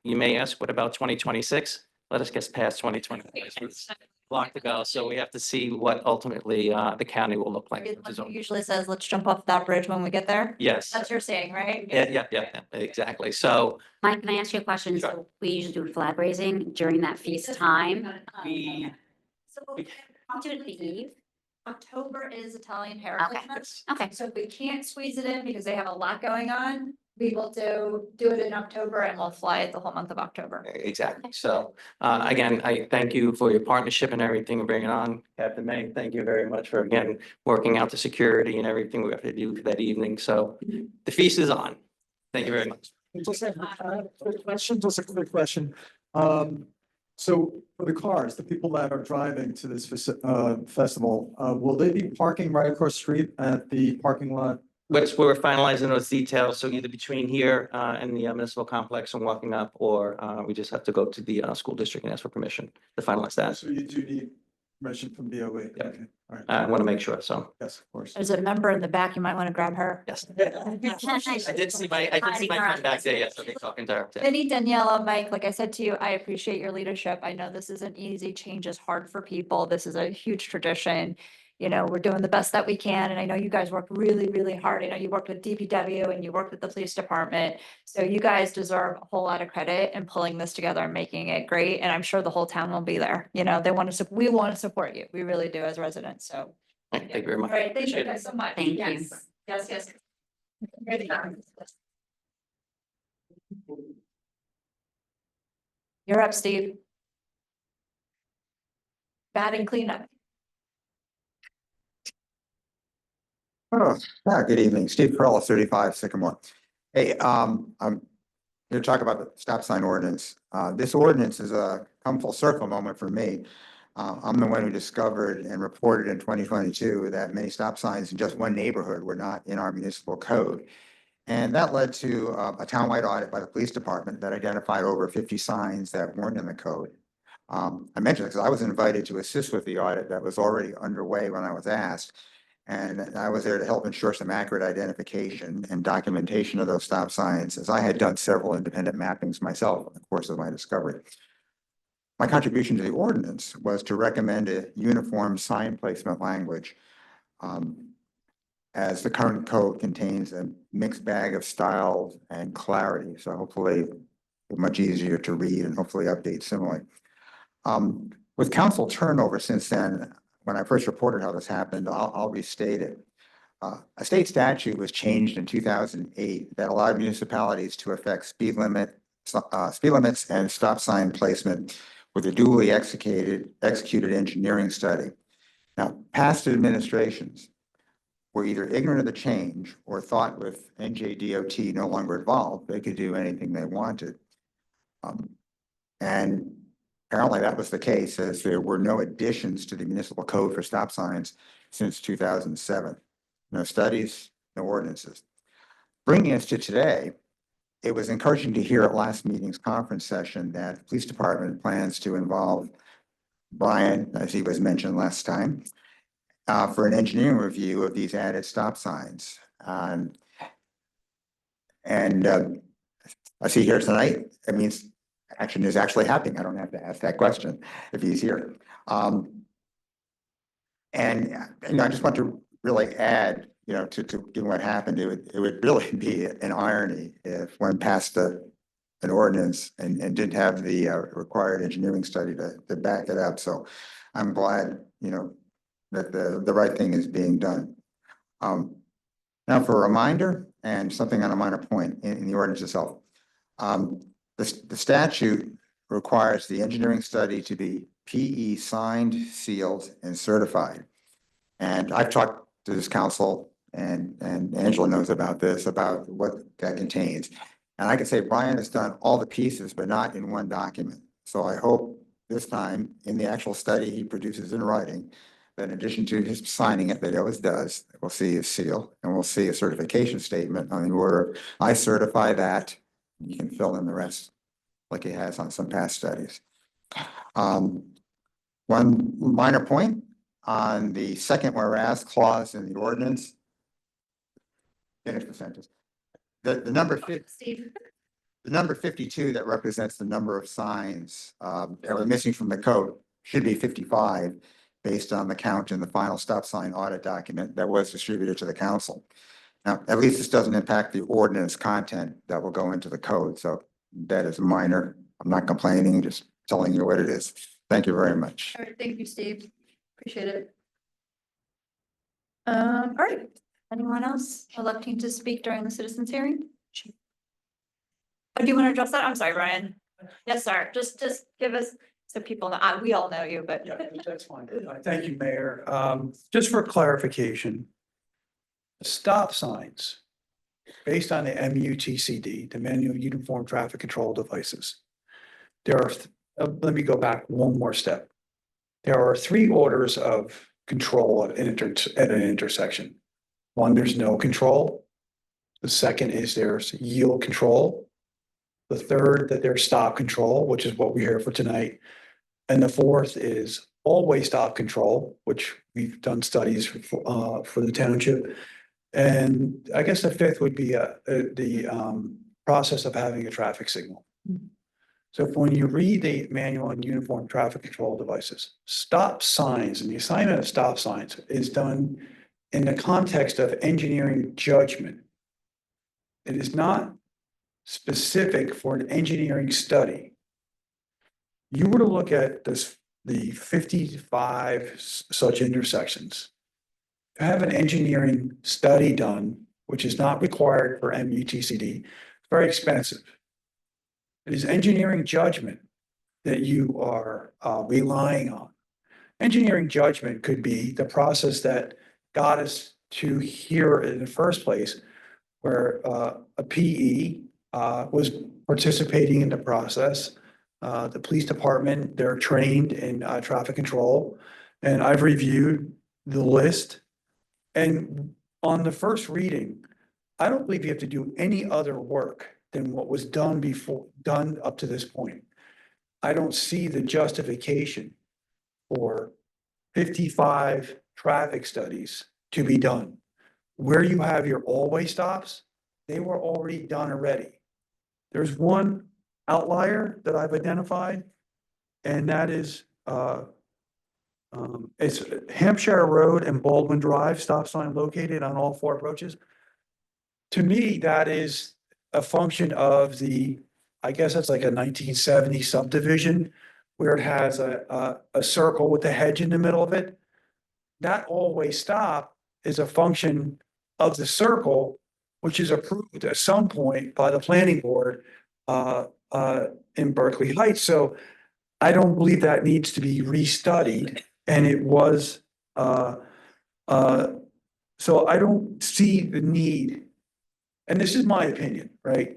You may ask, what about 2026? Let us get past 2026. Block to go. So we have to see what ultimately the county will look like. It usually says, let's jump off that bridge when we get there. Yes. That's your saying, right? Yeah, exactly. So Mike, can I ask you a question? Sure. So we usually do flag raising during that feast time. we, So Do it at the eve? October is Italian Heritage Okay. Month. Okay. So if we can't squeeze it in because they have a lot going on, we will do it in October and we'll fly it the whole month of October. exactly. So again, I thank you for your partnership and everything and bringing on. Captain May, thank you very much for again, working out the security and everything we have to do for that evening. So the feast is on. Thank you very much. Just a quick question. So for the cars, the people that are driving to this festival, will they be parking right across the street at the parking lot? Which we're finalizing those details. So either between here and the municipal complex and walking up, or we just have to go to the school district and ask for permission to finalize that. So you do need permission from BOE? Yeah. Okay, all right. I want to make sure. So Yes, of course. There's a member in the back. You might want to grab her. yes. I did see my friend back there yesterday talking to her. Vinny, Daniela, Mike, like I said to you, I appreciate your leadership. I know this isn't easy. Change is hard for people. This is a huge tradition. You know, we're doing the best that we can. And I know you guys work really, really hard. I know you worked with DPW and you worked with the police department. So you guys deserve a whole lot of credit in pulling this together and making it great. And I'm sure the whole town will be there. You know, we want to support you. We really do as residents. So. Thank you very much. All right, thank you Appreciate it. guys so much. Thank you. Yes, yes. You're up, Steve. Batting cleanup. Oh, good evening. Steve Perella, 35 Sycamore. Hey, I'm here to talk about the stop sign ordinance. This ordinance is a come full circle moment for me. I'm the one who discovered and reported in 2022 that many stop signs in just one neighborhood were not in our municipal code. And that led to a townwide audit by the police department that identified over 50 signs that weren't in the code. I mentioned it because I was invited to assist with the audit that was already underway when I was asked. And I was there to help ensure some accurate identification and documentation of those stop signs, as I had done several independent mappings myself in the course of my discovery. My contribution to the ordinance was to recommend a uniform sign placement language, as the current code contains a mixed bag of styles and clarity. So hopefully much easier to read and hopefully update similarly. With council turnover since then, when I first reported how this happened, I'll restate it. A state statute was changed in 2008 that allowed municipalities to affect speed limits and stop sign placement with a duly executed engineering study. Now, past administrations were either ignorant of the change or thought with NJDOT no longer involved, they could do anything they wanted. And apparently that was the case, as there were no additions to the municipal code for stop signs since 2007. No studies, no ordinances. Bringing us to today, it was encouraging to hear at last meeting's conference session that the police department plans to involve Brian, as he was mentioned last time, for an engineering review of these added stop signs. And I see here tonight, it means action is actually happening. I don't have to ask that question if he's here. And, I just want to really add, to given what happened, it would really be an irony if one passed an ordinance and didn't have the required engineering study to back it up. So I'm glad, that the right thing is being done. Now for a reminder and something on a minor point in the ordinance itself. The statute requires the engineering study to be PE signed, sealed, and certified. And I've talked to this council and Angela knows about this, about what that contains. And I can say Brian has done all the pieces, but not in one document. So I hope this time in the actual study he produces in writing, that in addition to his signing it, that he always does, we'll see his seal and we'll see a certification statement on the order. I certify that. You can fill in the rest like he has on some past studies. One minor point on the second whereas clause in the ordinance. Finish the sentence. The number 52 that represents the number of signs that were missing from the code should be 55 based on the count in the final stop sign audit document that was distributed to the council. Now, at least this doesn't impact the ordinance content that will go into the code. So that is minor. I'm not complaining, just telling you what it is. Thank you very much. All right, thank you, Steve. Appreciate it. All right, anyone else electing to speak during the citizens hearing? Oh, do you want to address that? I'm sorry, Ryan. Yes, sir. Just give us, so people know, we all know you, but. Yeah, that's fine. Thank you, Mayor. Just for clarification, stop signs based on the MUTCD, the Manual Uniform Traffic Control Devices. There are, let me go back one more step. There are 3 orders of control at an intersection. One, there's no control. The second is there's yield control. The third, that there's stop control, which is what we're here for tonight. And the fourth is always stop control, which we've done studies for the township. And I guess the fifth would be the process of having a traffic signal. So when you read the Manual on Uniform Traffic Control Devices, stop signs and the assignment of stop signs is done in the context of engineering judgment. It is not specific for an engineering study. You were to look at the 55 such intersections, to have an engineering study done, which is not required for MUTCD, it's very expensive. It is engineering judgment that you are relying on. Engineering judgment could be the process that got us to here in the first place, where a PE was participating in the process. The police department, they're trained in traffic control, and I've reviewed the list. And on the first reading, I don't believe you have to do any other work than what was done up to this point. I don't see the justification for 55 traffic studies to be done. Where you have your always stops, they were already done already. There's one outlier that I've identified, and that is it's Hampshire Road and Baldwin Drive, stop sign located on all 4 approaches. To me, that is a function of I guess it's like a 1970 subdivision where it has a circle with a hedge in the middle of it. That always stop is a function of the circle, which is approved at some point by the planning board in Berkeley Heights. So I don't believe that needs to be restudied, and it was so I don't see the need, and this is my opinion, right?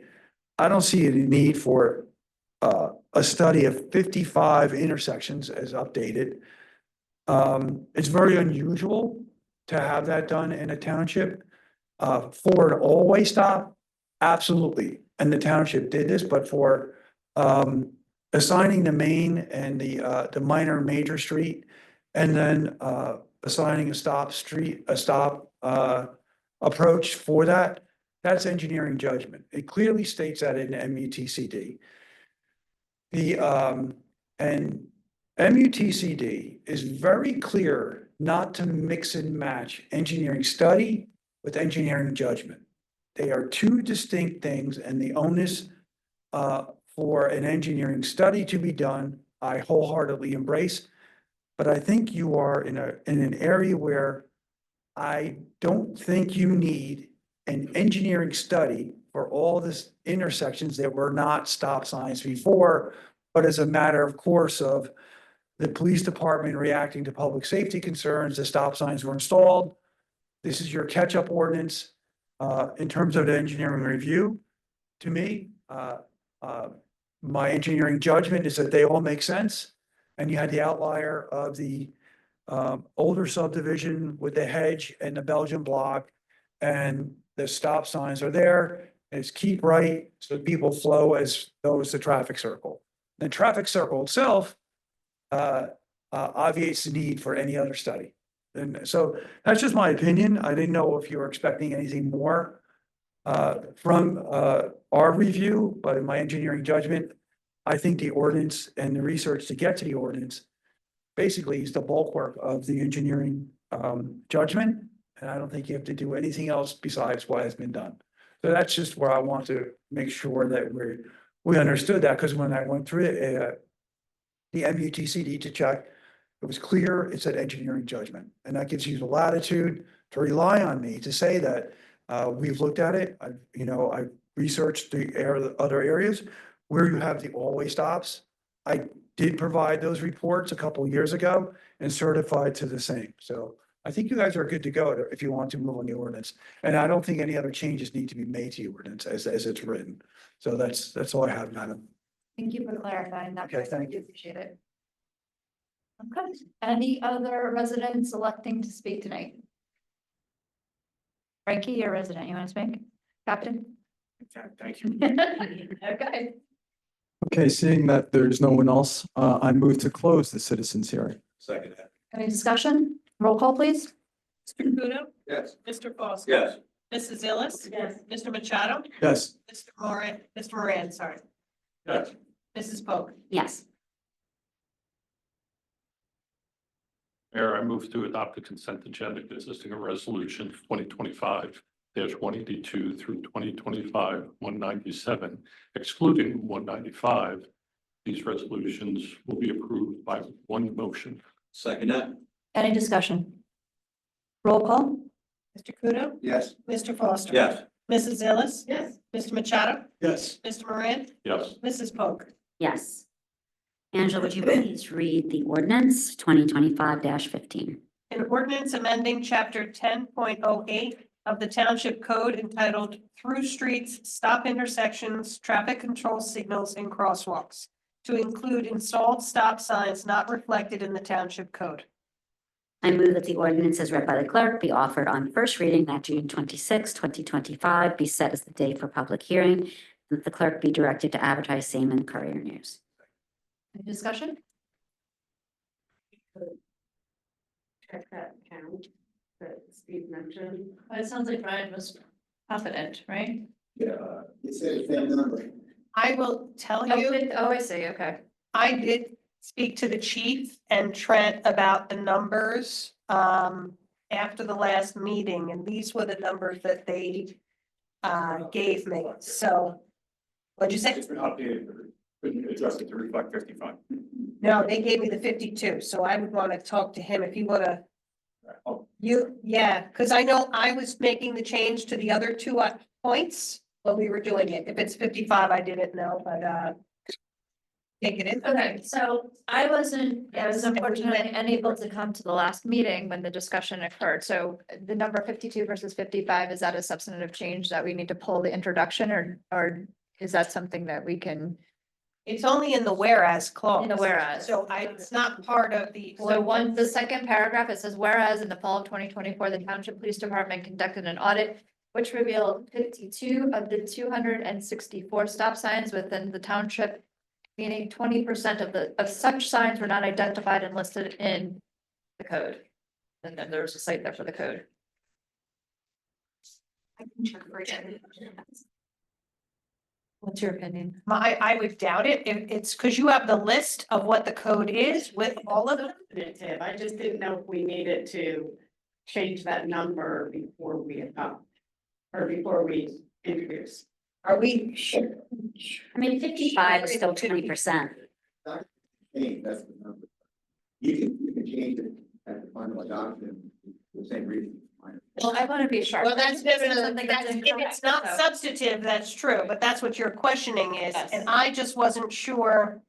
I don't see a need for a study of 55 intersections as updated. It's very unusual to have that done in a township. For an always stop, absolutely. And the township did this, but for assigning the main and the minor and major street, and then assigning a stop approach for that, that's engineering judgment. It clearly states that in MUTCD. And MUTCD is very clear not to mix and match engineering study with engineering judgment. They are two distinct things, and the onus for an engineering study to be done, I wholeheartedly embrace. But I think you are in an area where I don't think you need an engineering study for all this intersections that were not stop signs before, but as a matter of course of the police department reacting to public safety concerns, the stop signs were installed. This is your catch-up ordinance. In terms of the engineering review, to me, my engineering judgment is that they all make sense. And you had the outlier of the older subdivision with the hedge and the Belgian block, and the stop signs are there. It's keep right, so people flow as though it's the traffic circle. The traffic circle itself obviates the need for any other study. And so that's just my opinion. I didn't know if you were expecting anything more from our review, but in my engineering judgment, I think the ordinance and the research to get to the ordinance basically is the bulwark of the engineering judgment. And I don't think you have to do anything else besides what has been done. So that's just where I want to make sure that we understood that, because when I went through it, the MUTCD to check, it was clear it's an engineering judgment. And that gives you the latitude to rely on me to say that we've looked at it. I've researched the other areas where you have the always stops. I did provide those reports a couple of years ago and certified to the same. So I think you guys are good to go if you want to move on the ordinance. And I don't think any other changes need to be made to the ordinance as it's written. So that's all I have, Madam. Thank you for clarifying that. Okay, thank you. Appreciate it. Okay, any other residents electing to speak tonight? Frankie, you're a resident, you want to speak? Captain? Thank you. Okay. Okay, seeing that there's no one else, I move to close the citizens hearing. Second. Any discussion? Roll call, please. Mr. Caputo. Yes. Mr. Foster. Yes. Mrs. Illis. Yes. Mr. Machado. Yes. Mr. Moran, sorry. Yes. Mrs. Pogue. Yes. Mayor, I move to adopt the consent agenda consisting of resolution 2025-182 through 2025-197, excluding 195. These resolutions will be approved by one motion. Second that. Any discussion? Roll call. Mr. Caputo. Yes. Mr. Foster. Yes. Mrs. Illis. Yes. Mr. Machado. Yes. Mr. Moran. Yes. Mrs. Pogue. Yes. Angela, would you please read the ordinance 2025-15? An ordinance amending chapter 10.08 of the Township Code entitled Through Streets, Stop Intersections, Traffic Control Signals and Crosswalks to include installed stop signs not reflected in the Township Code. I move that the ordinance as read by the clerk be offered on first reading that June 26, 2025 be set as the date for public hearing, and that the clerk be directed to advertise same in the Courier News. Any discussion? Check that count that Steve mentioned. It sounds like Brian was confident, right? Yeah. It's a same number. I will tell you, Oh, I see, okay. I did speak to the chief and Trent about the numbers after the last meeting, and these were the numbers that they gave me. So what'd you say? It's been updated, but adjusted to reflect 55. No, they gave me the 52, so I would want to talk to him if you want to. Yeah, because I know I was making the change to the other two points while we were doing it. If it's 55, I didn't know, but take it in. Okay, so I was unfortunately unable to come to the last meeting when the discussion occurred. So the number 52 versus 55, is that a substantive change that we need to pull the introduction, or is that something that we can? It's only in the whereas clause. In the whereas. So it's not part of the. So the second paragraph, it says, whereas in the fall of 2024, the Township Police Department conducted an audit which revealed 52 of the 264 stop signs within the township, meaning 20% of such signs were not identified and listed in the code. And then there's a site there for the code. I can check for it. What's your opinion? I would doubt it. It's because you have the list of what the code is with all of them. Definitive. I just didn't know if we needed to change that number before we or before we introduce. Are we sure? I mean, 55 is still 20%. Hey, that's the number. You can change it at the final adoption, the same reason. Well, I want to be sure. Well, that's different. Something that's If incorrect, it's not so- substantive, that's true, but that's what your questioning is, Yes. and I just wasn't sure.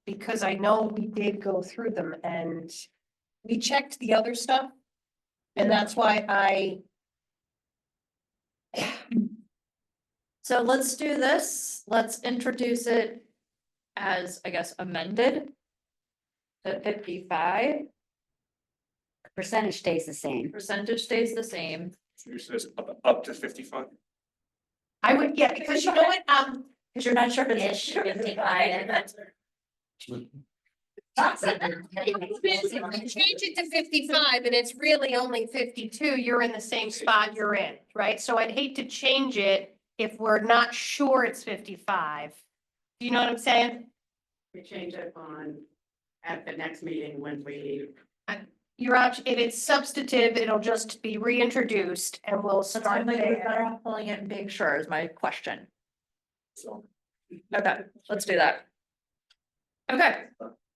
Because I know we did go through them and we checked the other stuff. And that's why So let's do this. Let's introduce it as, I guess, amended. At 55, Percentage stays the same. percentage stays the same. Up to 55. I would, yeah, because you know what, Because you're not sure if it's 55. change it to 55 and it's really only 52, you're in the same spot you're in, right? So I'd hate to change it if we're not sure it's 55. Do you know what I'm saying? We change it at the next meeting when we. Your option, if it's substantive, it'll just be reintroduced and we'll So start I'm better there. off pulling it and being sure is my question. Okay, let's do that. Okay,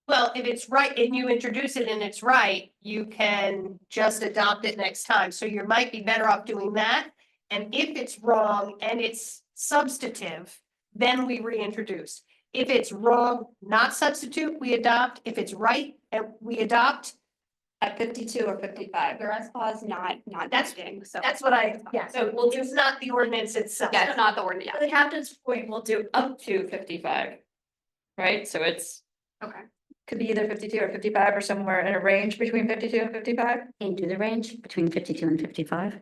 Well, if it's right and you introduce it and it's right, you can just adopt it next time. So you might be better off doing that. And if it's wrong and it's substantive, then we reintroduce. If it's wrong, not substitute, we adopt. If it's right, and we adopt. at 52 or 55. Whereas clause not That's- acting, so. That's what yeah, so it's not the ordinance itself. Yeah, it's not the ordinance. For the captain's point, we'll do up to 55. Right, so it's, Okay. could be either 52 or 55 or somewhere in a range between 52 and 55. Can you do the range between 52 and 55?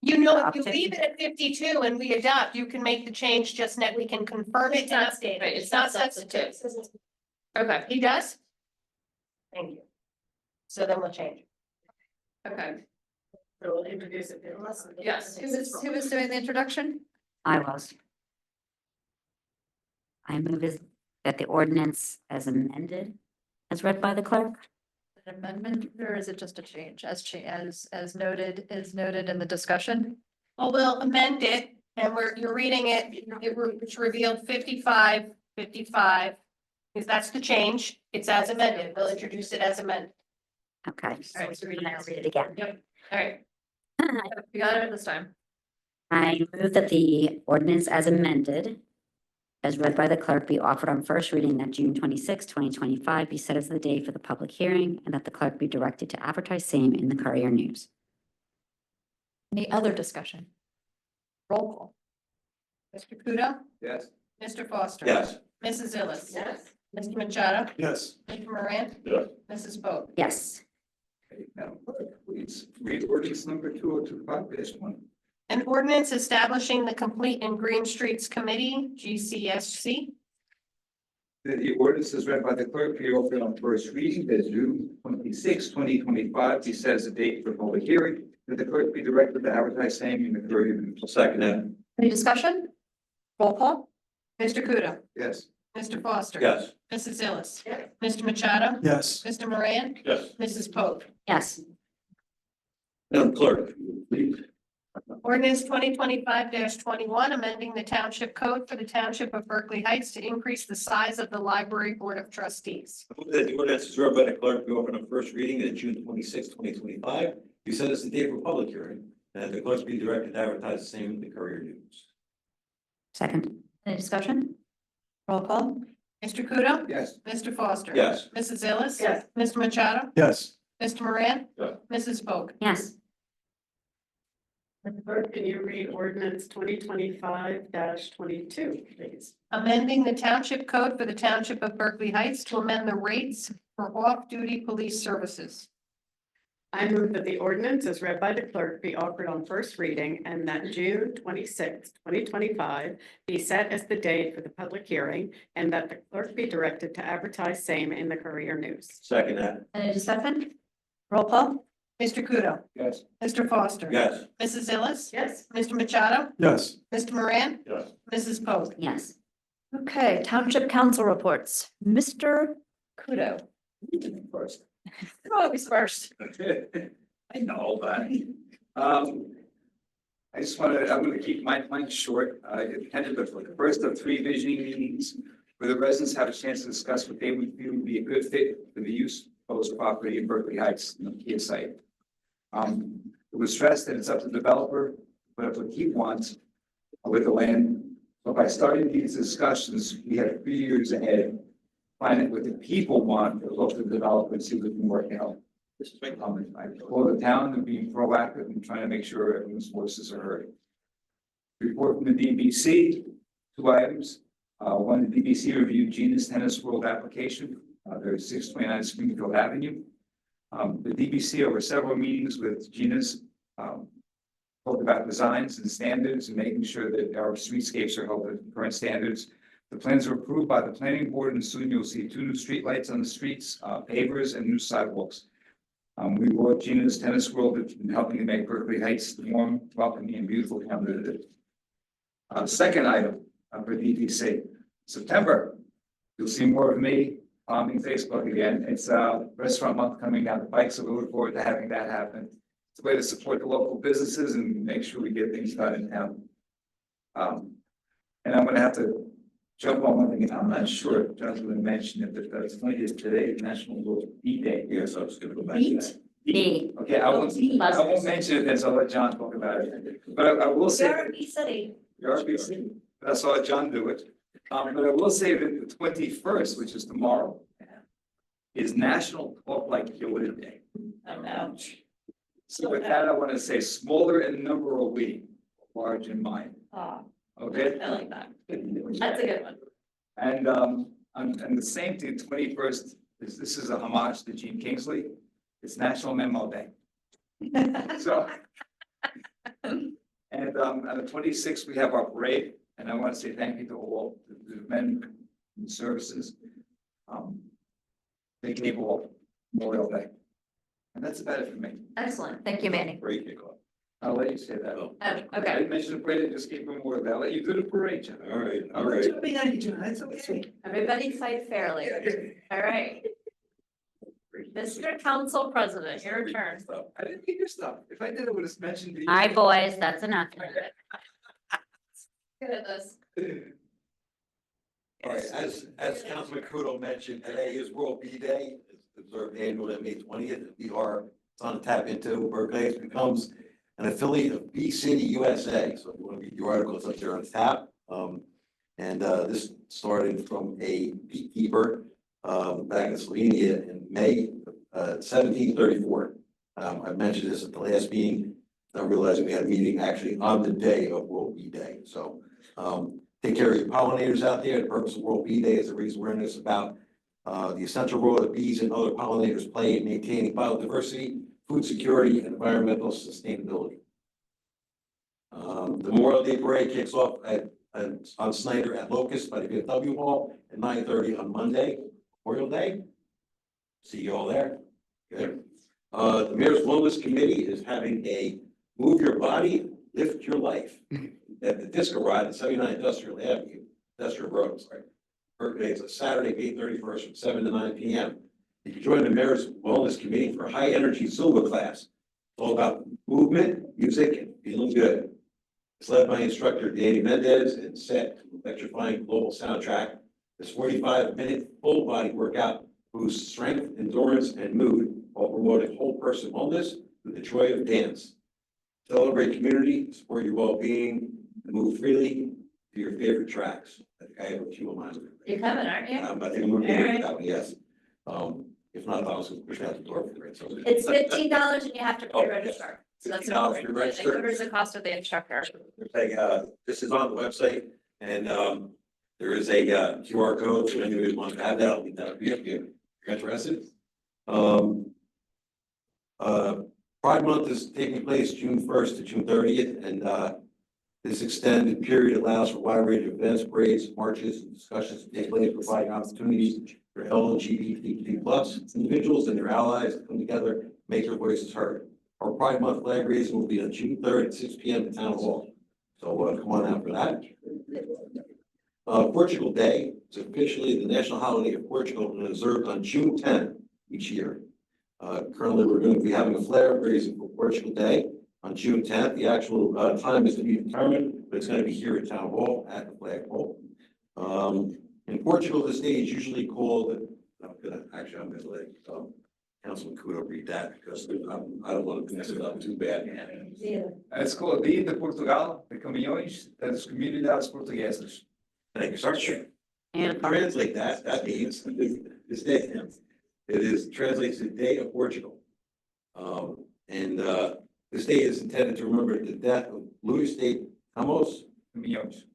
You know, if Up you to leave it at 52 and we adopt, you can make the change, just that we can confirm it and update it. Right, It's not substitute. Okay, He does? Thank you. So then we'll change. okay. So we'll introduce it. Yes, who was doing the introduction? I was. I move that the ordinance as amended, as read by the clerk. An amendment, or is it just a change as noted, is noted in the discussion? Well, we'll amend it and you're reading it, it's revealed 55, 55. Because that's the change. It's as amended. We'll introduce it as amended. Okay. All right, so And I'll read it again. Yep, all right. We got it this time. I move that the ordinance as amended, as read by the clerk, be offered on first reading that June 26, 2025 be set as the day for the public hearing, and that the clerk be directed to advertise same in the Courier News. Any other discussion? Roll call. Mr. Kudo? Yes. Mr. Foster? Yes. Mrs. Illis? Yes. Mr. Machado? Yes. Mr. Moran? Yes. Mrs. Bowe? Yes. Madam Clerk, please read ordinance number 2025-1. An ordinance establishing the Complete and Green Streets Committee, GCSC. That the ordinance is read by the clerk be offered on first reading that June 26, 2025 be set as the date for public hearing, that the clerk be directed to advertise same in the Courier News. Second that. Any discussion? Roll call. Mr. Kudo? Yes. Mr. Foster? Yes. Mrs. Illis? Mr. Machado? Yes. Mr. Moran? Yes. Mrs. Pope? Yes. Madam Clerk, please. Ordinance 2025-21, amending the Township Code for the Township of Berkeley Heights to increase the size of the Library Board of Trustees. That the ordinance is read by the clerk be offered on first reading at June 26, 2025. Be set as the date for public hearing, and that the clerk be directed to advertise the same in the Courier News. Second. Any discussion? Roll call. Mr. Kudo? Yes. Mr. Foster? Yes. Mrs. Illis? Yes. Mr. Machado? Yes. Mr. Moran? Yes. Mrs. Pope? Yes. Clerk, can you read ordinance 2025-22, please? Amending the Township Code for the Township of Berkeley Heights to amend the rates for off-duty police services. I move that the ordinance as read by the clerk be offered on first reading and that June 26, 2025 be set as the date for the public hearing and that the clerk be directed to advertise same in the Courier News. Second that. Any discussion? Roll call. Mr. Kudo, Yes. Mr. Foster. Yes. Mrs. Illis. Yes. Mr. Machado, Yes. Mr. Moran, Yes. Mrs. Pogue. Yes. Okay, Township Council reports. Mr. Kudo. First. Always first. I know, but, I just I'm gonna keep mine short. I attended the first of 3 visioning meetings where the residents have a chance to discuss what they would feel would be a good fit for the use of proposed property in Berkeley Heights, in the Kia site. It was stressed that it's up to the developer, but what he wants with the land. But by starting these discussions, we have 3 years ahead. Find out what the people want, and look to the developer and see if we can work out. This is my comment. I call the town to be proactive and trying to make sure everyone's voices are heard. Report from the DBC, 2 items. One, the DBC reviewed Gina's Tennis World application. There's 629 Springfield Avenue. The DBC over several meetings with Gina's talked about designs and standards and making sure that our streetscapes are held to current standards. The plans were approved by the planning board, and soon you'll see 2 new streetlights on the streets, pavers, and new sidewalks. We brought Gina's Tennis World in helping to make Berkeley Heights the warm, welcoming, and beautiful town that it is. Second item for DBC, September, you'll see more of me bombing Facebook again. It's Restaurant Month coming down the pike, so we look forward to having that happen. It's a way to support the local businesses and make sure we get things done in town. And I'm gonna have to jump on one thing. I'm not sure if John's gonna mention it, but it's funny is today National World Bee Day. Yes, I was gonna go back to that. B. Okay, I won't mention it, then so I'll let John talk about it. But I will say. City. But I saw John do it. But I will say that the 21st, which is tomorrow, is National Talk Like Killer Day. Oh, no. So with that, I want to say smaller in number are we, large in mind. Oh, Okay? I like that. That's a good one. And the same thing, 21st, this is a homage to Gene Kingsley. It's National Memo Day. So. And on the 26th, we have our parade, and I want to say thank you to all the men in the services. They gave all Memorial Day. And that's about it for me. Excellent. Thank you, Manny. Great kickoff. I'll let you say that. Okay. I didn't mention the parade, I just gave Memorial Day. I'll let you do the parade, John. All right, all I'm right. jumping on you, John. That's okay. Everybody fight fairly. All right. Mr. Council President, your turn. I didn't get your stuff. If I did, I would have mentioned. All right, boys, that's enough. Good at this. All right, as Councilman Kudo mentioned, today is World Bee Day. It's observed annually on May 20th. We are, it's on tap into Berkeley. It becomes an affiliate of Bee City USA. So if you want to read the article, it's up there on tap. This started from a beekeeper back in Slovenia in May 1734. I mentioned this at the last meeting, not realizing we had a meeting actually on the day of World Bee Day. So take care of your pollinators out there. The purpose of World Bee Day is to raise awareness about the essential role that bees and other pollinators play in maintaining biodiversity, food security, and environmental sustainability. The Memorial Day Parade kicks off on Snyder at Locust by the VFW Hall at 9:30 on Monday, Memorial Day. See you all there. Good. The Mayor's Wellness Committee is having a Move Your Body, Lift Your Life at the Disco Ride at 79 Industrial Road, sorry. Berkeley, it's a Saturday, May 31st from 7 to 9 p.m. You can join the Mayor's Wellness Committee for a high energy Zumba class. It's all about movement, music, and feeling good. It's led by instructor Danny Mendez and set to electrifying global soundtrack. This 45-minute full body workout boosts strength, endurance, and mood while promoting whole person wellness with the joy of dance. Celebrate community, support your well-being, and move freely to your favorite tracks. I think I have a few of mine. You're coming, aren't you? I think I'm gonna get that one, yes. If not, I was gonna push out the door for it. So It's $15 and you have to pay Oh, register. So that's $15 important. to It register. covers the cost of the instructor. This is on the website, and there is a QR code, so anybody who wants to have that, I'll leave that up here if you're interested. Pride Month is taking place June 1st to June 30th, and this extended period allows for a wide range of events, parades, marches, and discussions to take place, providing opportunities for LGBTQ+ individuals and their allies to come together, make their voices heard. Our Pride Month flag raising will be on June 3rd at 6 p.m. at Town Hall. So come on out for that. Portugal Day is officially the national holiday of Portugal and observed on June 10th each year. Currently, we're going to be having a flag raising for Portugal Day on June 10th. The actual time is to be determined, but it's going to be here at Town Hall at the flagpole. In Portugal, this day is usually called, I'm going to let Councilman Kudo read that because I don't want to mess it up too bad. It's called Dia de Portugal, de Caminhões das Comunidades Portuguesas. Thank you, sir. And translate that, that means this day, it is translates to Day of Portugal. This day is intended to remember the death of Luis de Caminhões.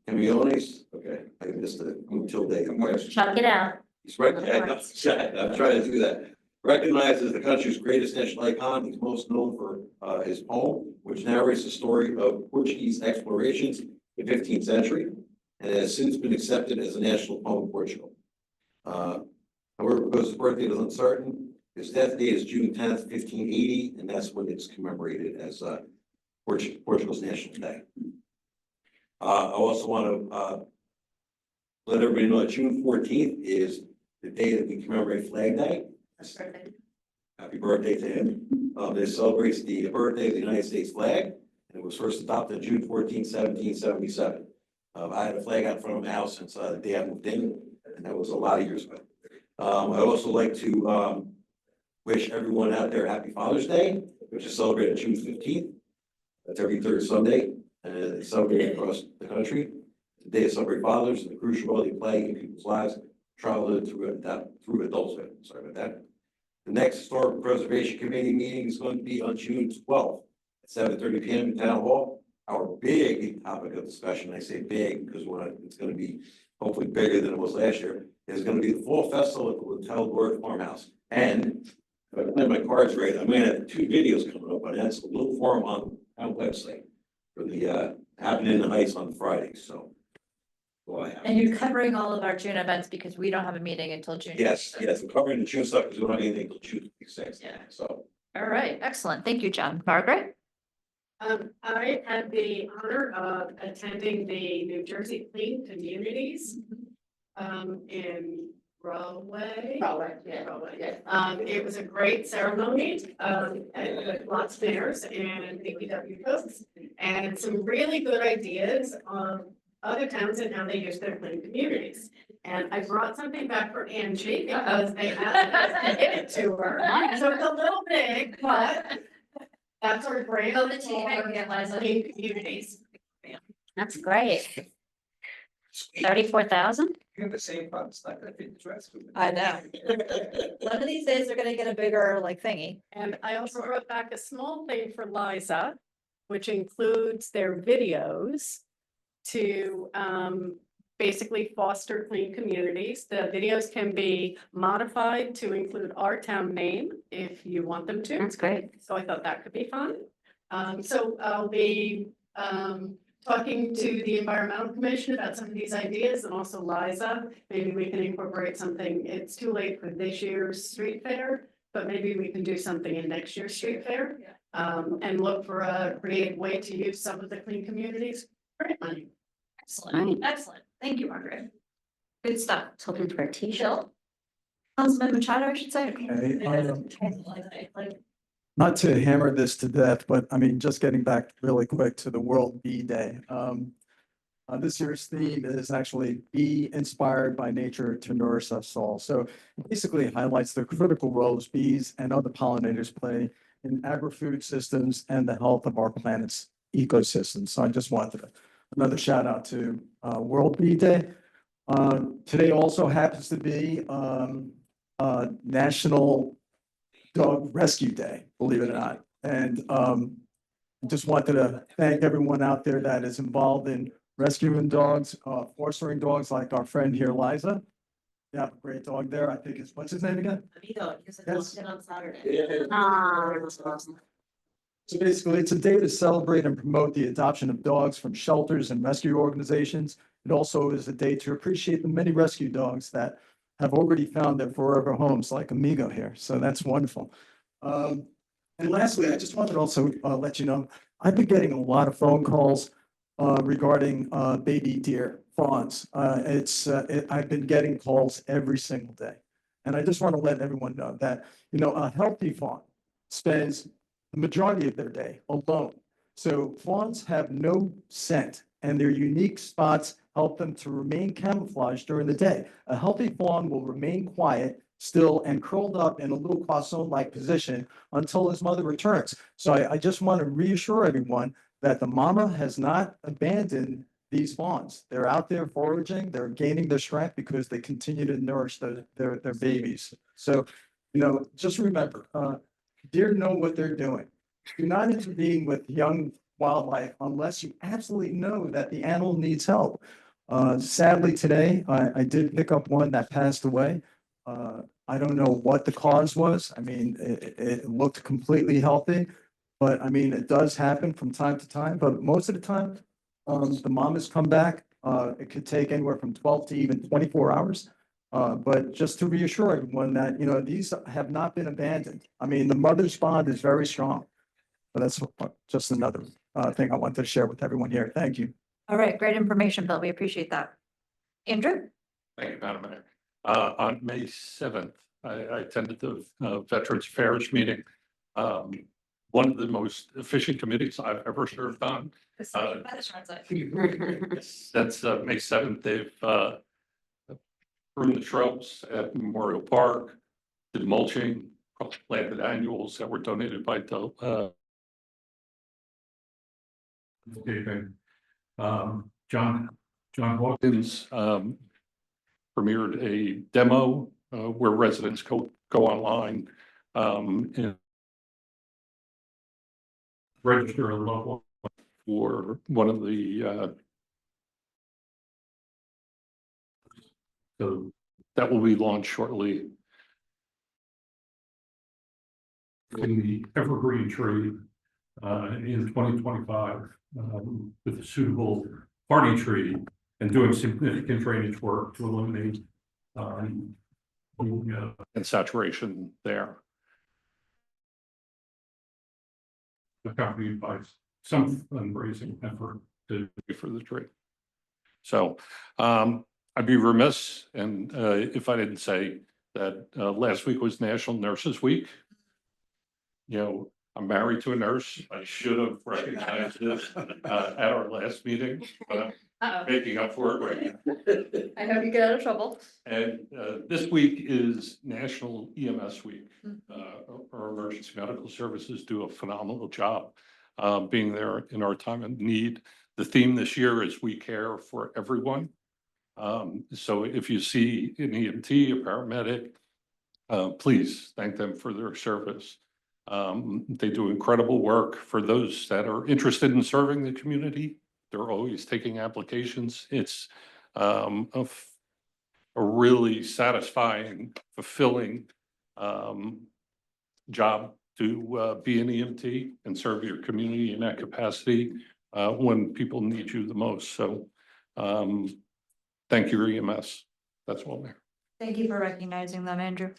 Camiones. Okay, I missed the until day. Chuck it out. He's right. I'm trying to do that. Recognized as the country's greatest national icon, he's most known for his poem, which narrates the story of Portuguese explorations in the 15th century, and has since been accepted as a national poem in Portugal. However, because his birthday is uncertain, his death date is June 10th, 1580, and that's when it's commemorated as Portugal's National Day. I also want to let everybody know that June 14th is the day that we commemorate Flag Day. Happy birthday to him. It celebrates the birthday of the United States flag, and it was first adopted June 14, 1777. I had a flag out in front of my house since the day I moved in, and that was a lot of years ago. I'd also like to wish everyone out there Happy Father's Day, which is celebrated June 15th. That's every third Sunday, and it's celebrated across the country. Today is celebrate fathers and the crucial role they play in people's lives, childhood through adulthood. Sorry about that. The next Historic Preservation Committee meeting is going to be on June 12th at 7:30 p.m. in Town Hall. Our big topic of discussion, I say big because it's going to be hopefully bigger than it was last year, is going to be the Fall Festival at the Littell Ward Farmhouse. And if I play my cards right, I'm going to have 2 videos coming up, but that's a little forum on our website for the happening in the Heights on Fridays. So. And you're covering all of our June events because we don't have a meeting until June. Yes, we're covering the June stuff because we don't have anything until June 26th. Yeah. So. All right, excellent. Thank you, John. Margaret? I had the honor of attending the New Jersey Clean Communities in Rahway. It was a great ceremony, and with lots of mayors and DPW folks, and some really good ideas on other towns and how they use their clean communities. And I brought something back for Angie because they asked us to get it to her. So it's a little big, but that's our grant for clean communities. That's great. 34,000? You have the same problem, it's not gonna fit the dress. I know. One of these days, they're gonna get a bigger like thingy. And I also wrote back a small thing for Liza, which includes their videos to basically foster clean communities. The videos can be modified to include our town name if you want them to. That's great. So I thought that could be fun. So I'll be talking to the Environmental Commission about some of these ideas and also Liza. Maybe we can incorporate something. It's too late for this year's street fair, but maybe we can do something in next year's street fair. And look for a creative way to use some of the clean communities grant money. Excellent, excellent. Thank you, Margaret. Good stuff. Hoping for a t-shirt. Councilman Machado, I should say. Not to hammer this to death, but I mean, just getting back really quick to the World Bee Day. This year's theme is actually Be Inspired by Nature to Nourish Us All. So it basically highlights the critical roles bees and other pollinators play in agri-food systems and the health of our planet's ecosystem. So I just wanted another shout out to World Bee Day. Today also happens to be National Dog Rescue Day, believe it or not. And I just wanted to thank everyone out there that is involved in rescuing dogs, fostering dogs like our friend here, Liza. You have a great dog there. I think what's his name again? Amigo, because I Yes. lost it on Saturday. So basically, it's a day to celebrate and promote the adoption of dogs from shelters and rescue organizations. It also is a day to appreciate the many rescue dogs that have already found their forever homes, like Amigo here. So that's wonderful. And lastly, I just wanted to also let you know, I've been getting a lot of phone calls regarding baby deer fawns. I've been getting calls every single day. And I just want to let everyone know that, you know, a healthy fawn spends the majority of their day alone. So fawns have no scent, and their unique spots help them to remain camouflaged during the day. A healthy fawn will remain quiet, still, and curled up in a little croissant-like position until his mother returns. So I just want to reassure everyone that the mama has not abandoned these fawns. They're out there foraging, they're gaining their strength because they continue to nourish their babies. So, you know, just remember, deer know what they're doing. Do not intervene with young wildlife unless you absolutely know that the animal needs help. Sadly, today, I did pick up one that passed away. I don't know what the cause was. I mean, it looked completely healthy, but I mean, it does happen from time to time, but most of the time, the mamas come back. It could take anywhere from 12 to even 24 hours. But just to reassure everyone that, you know, these have not been abandoned. I mean, the mother's bond is very strong. But that's just another thing I wanted to share with everyone here. Thank you. All right, great information, Bill. We appreciate that. Andrew? Thank you, Madam Mayor. On May 7th, I attended the Veterans Affairs meeting. One of the most efficient committees I've ever served on. That's May 7th. They've pruned the shrubs at Memorial Park, did mulching, planted annuals that were donated by John Hawkins premiered a demo where residents go online and register a loved one for one of the so that will be launched shortly. In the evergreen tree in 2025 with a suitable party tree and doing significant drainage work to eliminate and saturation there. Accompanied by some fundraising effort for the tree. So I'd be remiss and if I didn't say that last week was National Nurses Week. You know, I'm married to a nurse. I should have recognized this at our last meeting, but I'm making up for it right now. I hope you get out of trouble. And this week is National EMS Week. Our emergency medical services do a phenomenal job being there in our time of need. The theme this year is We Care for Everyone. So if you see an EMT, a paramedic, please thank them for their service. They do incredible work. For those that are interested in serving the community, they're always taking applications. It's a really satisfying, fulfilling job to be an EMT and serve your community in that capacity when people need you the most. So thank you, EMS. That's all there. Thank you for recognizing them, Andrew.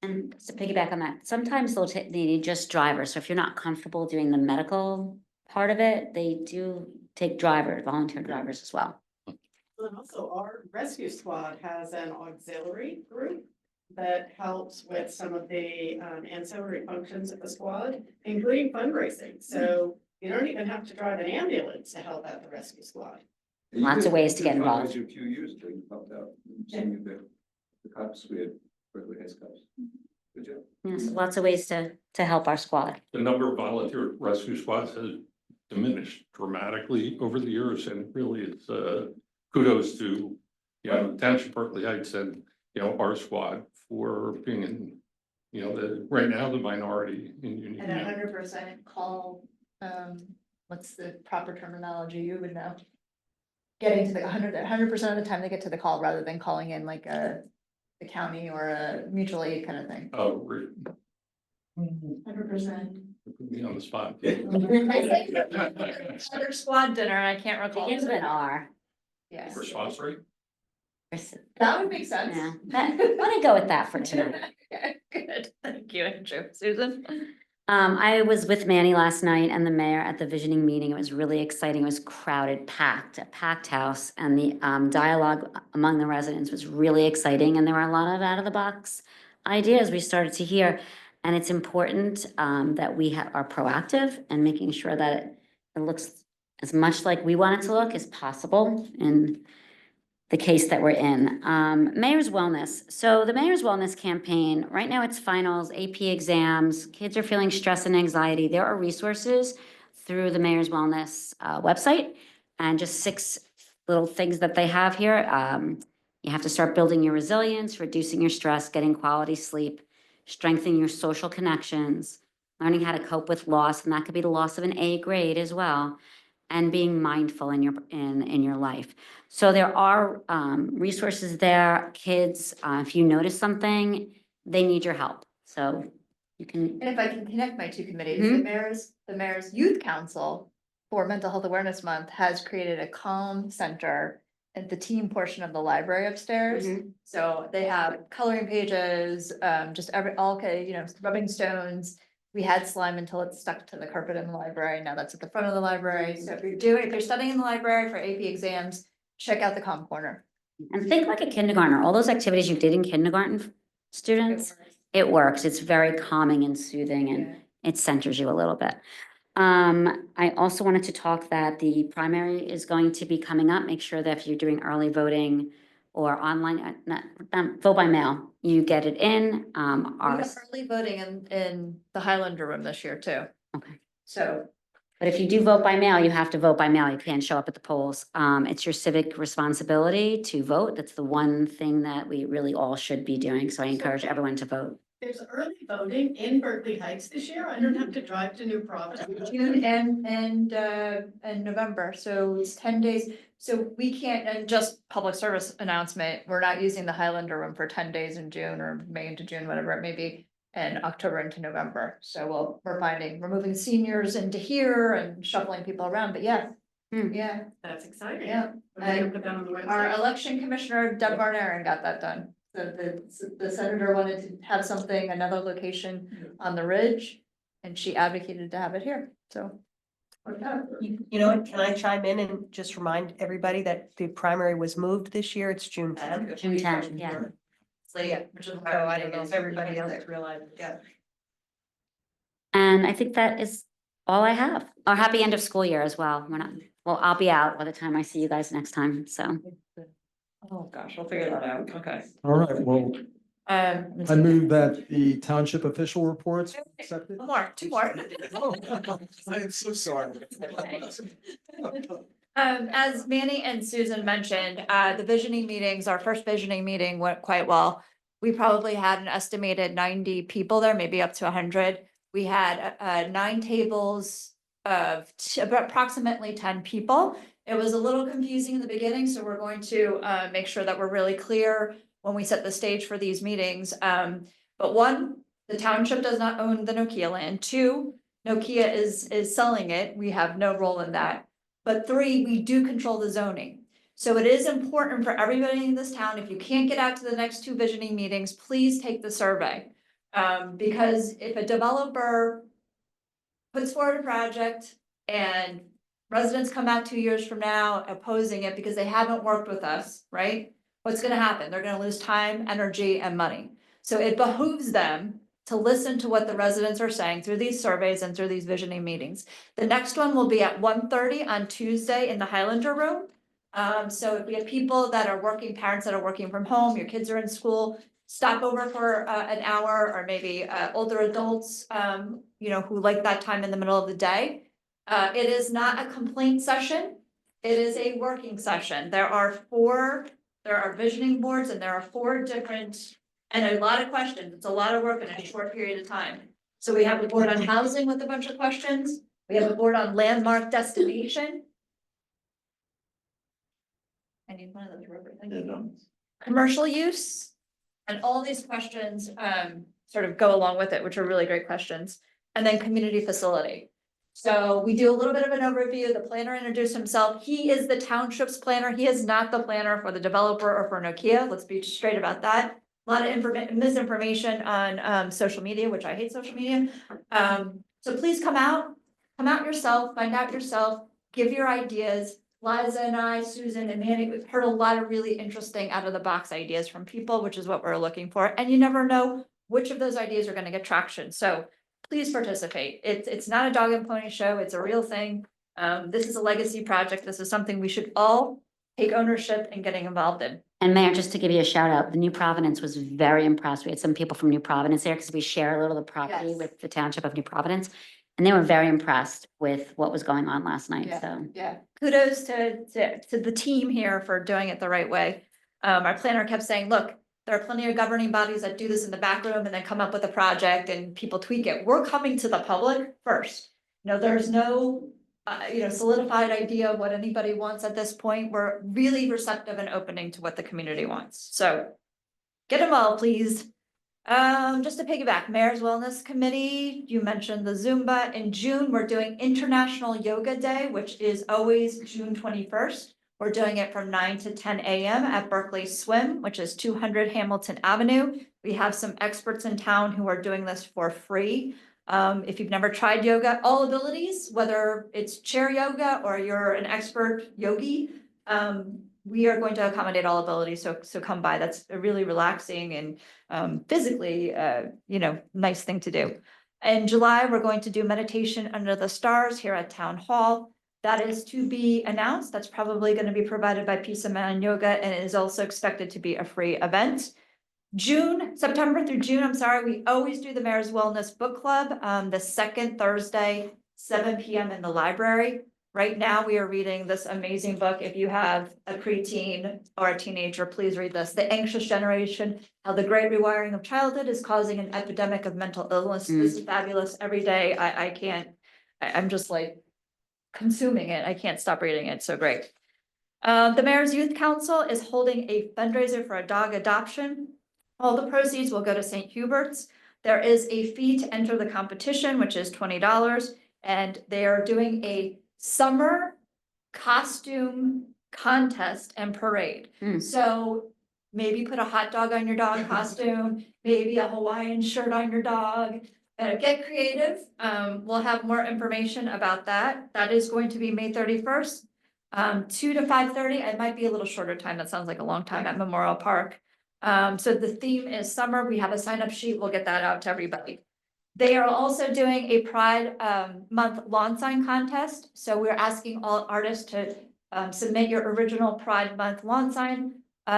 And to piggyback on that, sometimes they need just drivers. So if you're not comfortable doing the medical part of it, they do take volunteer drivers as well. And also our rescue squad has an auxiliary group that helps with some of the ancillary functions of the squad, including fundraising. So you don't even have to drive an ambulance to help out the rescue squad. Lots of ways to get involved. A few years ago, you helped out some of the cops we had, Berkeley Heights cops. Good job. Yes, lots of ways to help our squad. The number of volunteer rescue squads has diminished dramatically over the years, and really it's kudos to, you know, Township Berkeley Heights and, you know, our squad for being in, you know, right now the minority in Union. And 100% call, what's the proper terminology, you would know? Getting to the 100% of the time they get to the call rather than calling in like the county or a mutual aid kind of thing. Oh, great. 100%. Put me on the spot. Other squad dinner, and I can't recall. Begins with an R. Yes. Response rate? That would make sense. Yeah, let me go with that for tonight. Good, thank you, Andrew. Susan? I was with Manny last night and the mayor at the visioning meeting. It was really exciting. It was crowded, packed, a packed house. And the dialogue among the residents was really exciting. And there were a lot of out-of-the-box ideas we started to hear. And it's important that we are proactive and making sure that it looks as much like we want it to look as possible in the case that we're in. Mayor's Wellness. So the Mayor's Wellness campaign, right now it's finals, AP exams, kids are feeling stress and anxiety. There are resources through the Mayor's Wellness website and just 6 little things that they have here. You have to start building your resilience, reducing your stress, getting quality sleep, strengthening your social connections, learning how to cope with loss, and that could be the loss of an A grade as well, and being mindful in your life. So there are resources there. Kids, if you notice something, they need your help. So you can. And if I can connect my 2 committees, Mhm. the mayor's youth council for Mental Health Awareness Month has created a calm center at the team portion of the library upstairs. So they have coloring pages, just rubbing stones. We had slime until it stuck to the carpet in the library. Now that's at the front of the library. So if you're studying in the library for AP exams, check out the calm corner. And think like a kindergartner, all those activities you did in kindergarten students, it works. It's very calming and soothing and it centers you a little bit. I also wanted to talk that the primary is going to be coming up. Make sure that if you're doing early voting or online, vote by mail, you get it in. We have early voting in the Highlander room this year too. Okay. So. But if you do vote by mail, you have to vote by mail. You can't show up at the polls. It's your civic responsibility to vote. That's the one thing that we really all should be doing. So I encourage everyone to vote. There's early voting in Berkeley Heights this year. I don't have to drive to New Providence. June and November, so it's 10 days. So we can't, and just public service announcement, we're not using the Highlander room for 10 days in June or May into June, whatever it may be, and October into November. So we're moving seniors into here and shuffling people around, but yeah. Yeah, That's exciting. yeah. Our election commissioner, Deb Barnaren, got that done. So the senator wanted to have something, another location on the ridge, and she advocated to have it here, so. You know what, can I chime in and just remind everybody that the primary was moved this year? It's June 10th. June 10th, yeah. So yeah, which is So I don't know if everybody else realized, yeah. And I think that is all I have. A happy end of school year as well. I'll be out by the time I see you guys next time, so. Oh, gosh, I'll figure that out, okay. All right, well, I move that the township official reports accepted. Two more. I am so sorry. As Manny and Susan mentioned, the visioning meetings, our first visioning meeting went quite well. We probably had an estimated 90 people there, maybe up to 100. We had 9 tables of approximately 10 people. It was a little confusing in the beginning, so we're going to make sure that we're really clear when we set the stage for these meetings. But 1, the township does not own the Nokia land. 2, Nokia is selling it. We have no role in that. But 3, we do control the zoning. So it is important for everybody in this town, if you can't get out to the next 2 visioning meetings, please take the survey. Because if a developer puts forward a project and residents come out 2 years from now opposing it because they haven't worked with us, right? What's gonna happen? They're gonna lose time, energy, and money. So it behooves them to listen to what the residents are saying through these surveys and through these visioning meetings. The next one will be at 1:30 on Tuesday in the Highlander room. So if we have people that are working, parents that are working from home, your kids are in school, stop over for an hour, or maybe older adults, who like that time in the middle of the day. It is not a complaint session. It is a working session. There are visioning boards, and there are 4 different, and a lot of questions. It's a lot of work in a short period of time. So we have the board on housing with a bunch of questions. We have a board on landmark destination. I need one of those rubber things. Commercial use, and all these questions sort of go along with it, which are really great questions. And then community facility. So we do a little bit of an overview. The planner introduced himself. He is the township's planner. He is not the planner for the developer or for Nokia. Let's be straight about that. a lot of misinformation on social media, which I hate social media. So please come out yourself, find out yourself, give your ideas. Liza and I, Susan and Manny, we've heard a lot of really interesting out of the box ideas from people, which is what we're looking for. And you never know which of those ideas are going to get traction. So please participate. It's not a dog and pony show. It's a real thing. This is a legacy project. This is something we should all take ownership in getting involved in. And Mayor, just to give you a shout out, the New Providence was very impressed. We had some people from New Providence there because we share a little of the property Yes. with the Township of New Providence. And they were very impressed with what was going on last night, so. Yeah. Kudos to the team here for doing it the right way. Our planner kept saying, look, there are plenty of governing bodies that do this in the back room and then come up with a project and people tweak it. We're coming to the public first. There's no solidified idea of what anybody wants at this point. We're really receptive and opening to what the community wants. So get involved, please. Just to piggyback, Mayor's Wellness Committee, you mentioned the Zumba. In June, we're doing International Yoga Day, which is always June 21st. We're doing it from 9 to 10 a.m. at Berkeley Swim, which is 200 Hamilton Avenue. We have some experts in town who are doing this for free. If you've never tried yoga, all abilities, whether it's chair yoga or you're an expert yogi, we are going to accommodate all abilities. So come by. That's a really relaxing and physically, nice thing to do. In July, we're going to do meditation under the stars here at Town Hall. That is to be announced. That's probably going to be provided by Peace of Mind Yoga, and it is also expected to be a free event. September through June, we always do the Mayor's Wellness Book Club, the second Thursday, 7 p.m. in the library. Right now, we are reading this amazing book. If you have a preteen or a teenager, please read this. The Anxious Generation, How the Great Rewiring of Childhood is Causing an Epidemic of Mental Illness. This is fabulous. Every day, I'm just like consuming it. I can't stop reading it. So great. The Mayor's Youth Council is holding a fundraiser for a dog adoption. All the proceeds will go to St. Hubert's. There is a fee to enter the competition, which is $20, and they are doing a summer costume contest and parade. So maybe put a hot dog on your dog costume, maybe a Hawaiian shirt on your dog. Get creative. We'll have more information about that. That is going to be May 31st, 2 to 5:30. It might be a little shorter time. That sounds like a long time at Memorial Park. So the theme is summer. We have a sign-up sheet. We'll get that out to everybody. They are also doing a Pride Month lawn sign contest. So we're asking all artists to submit your original Pride Month lawn sign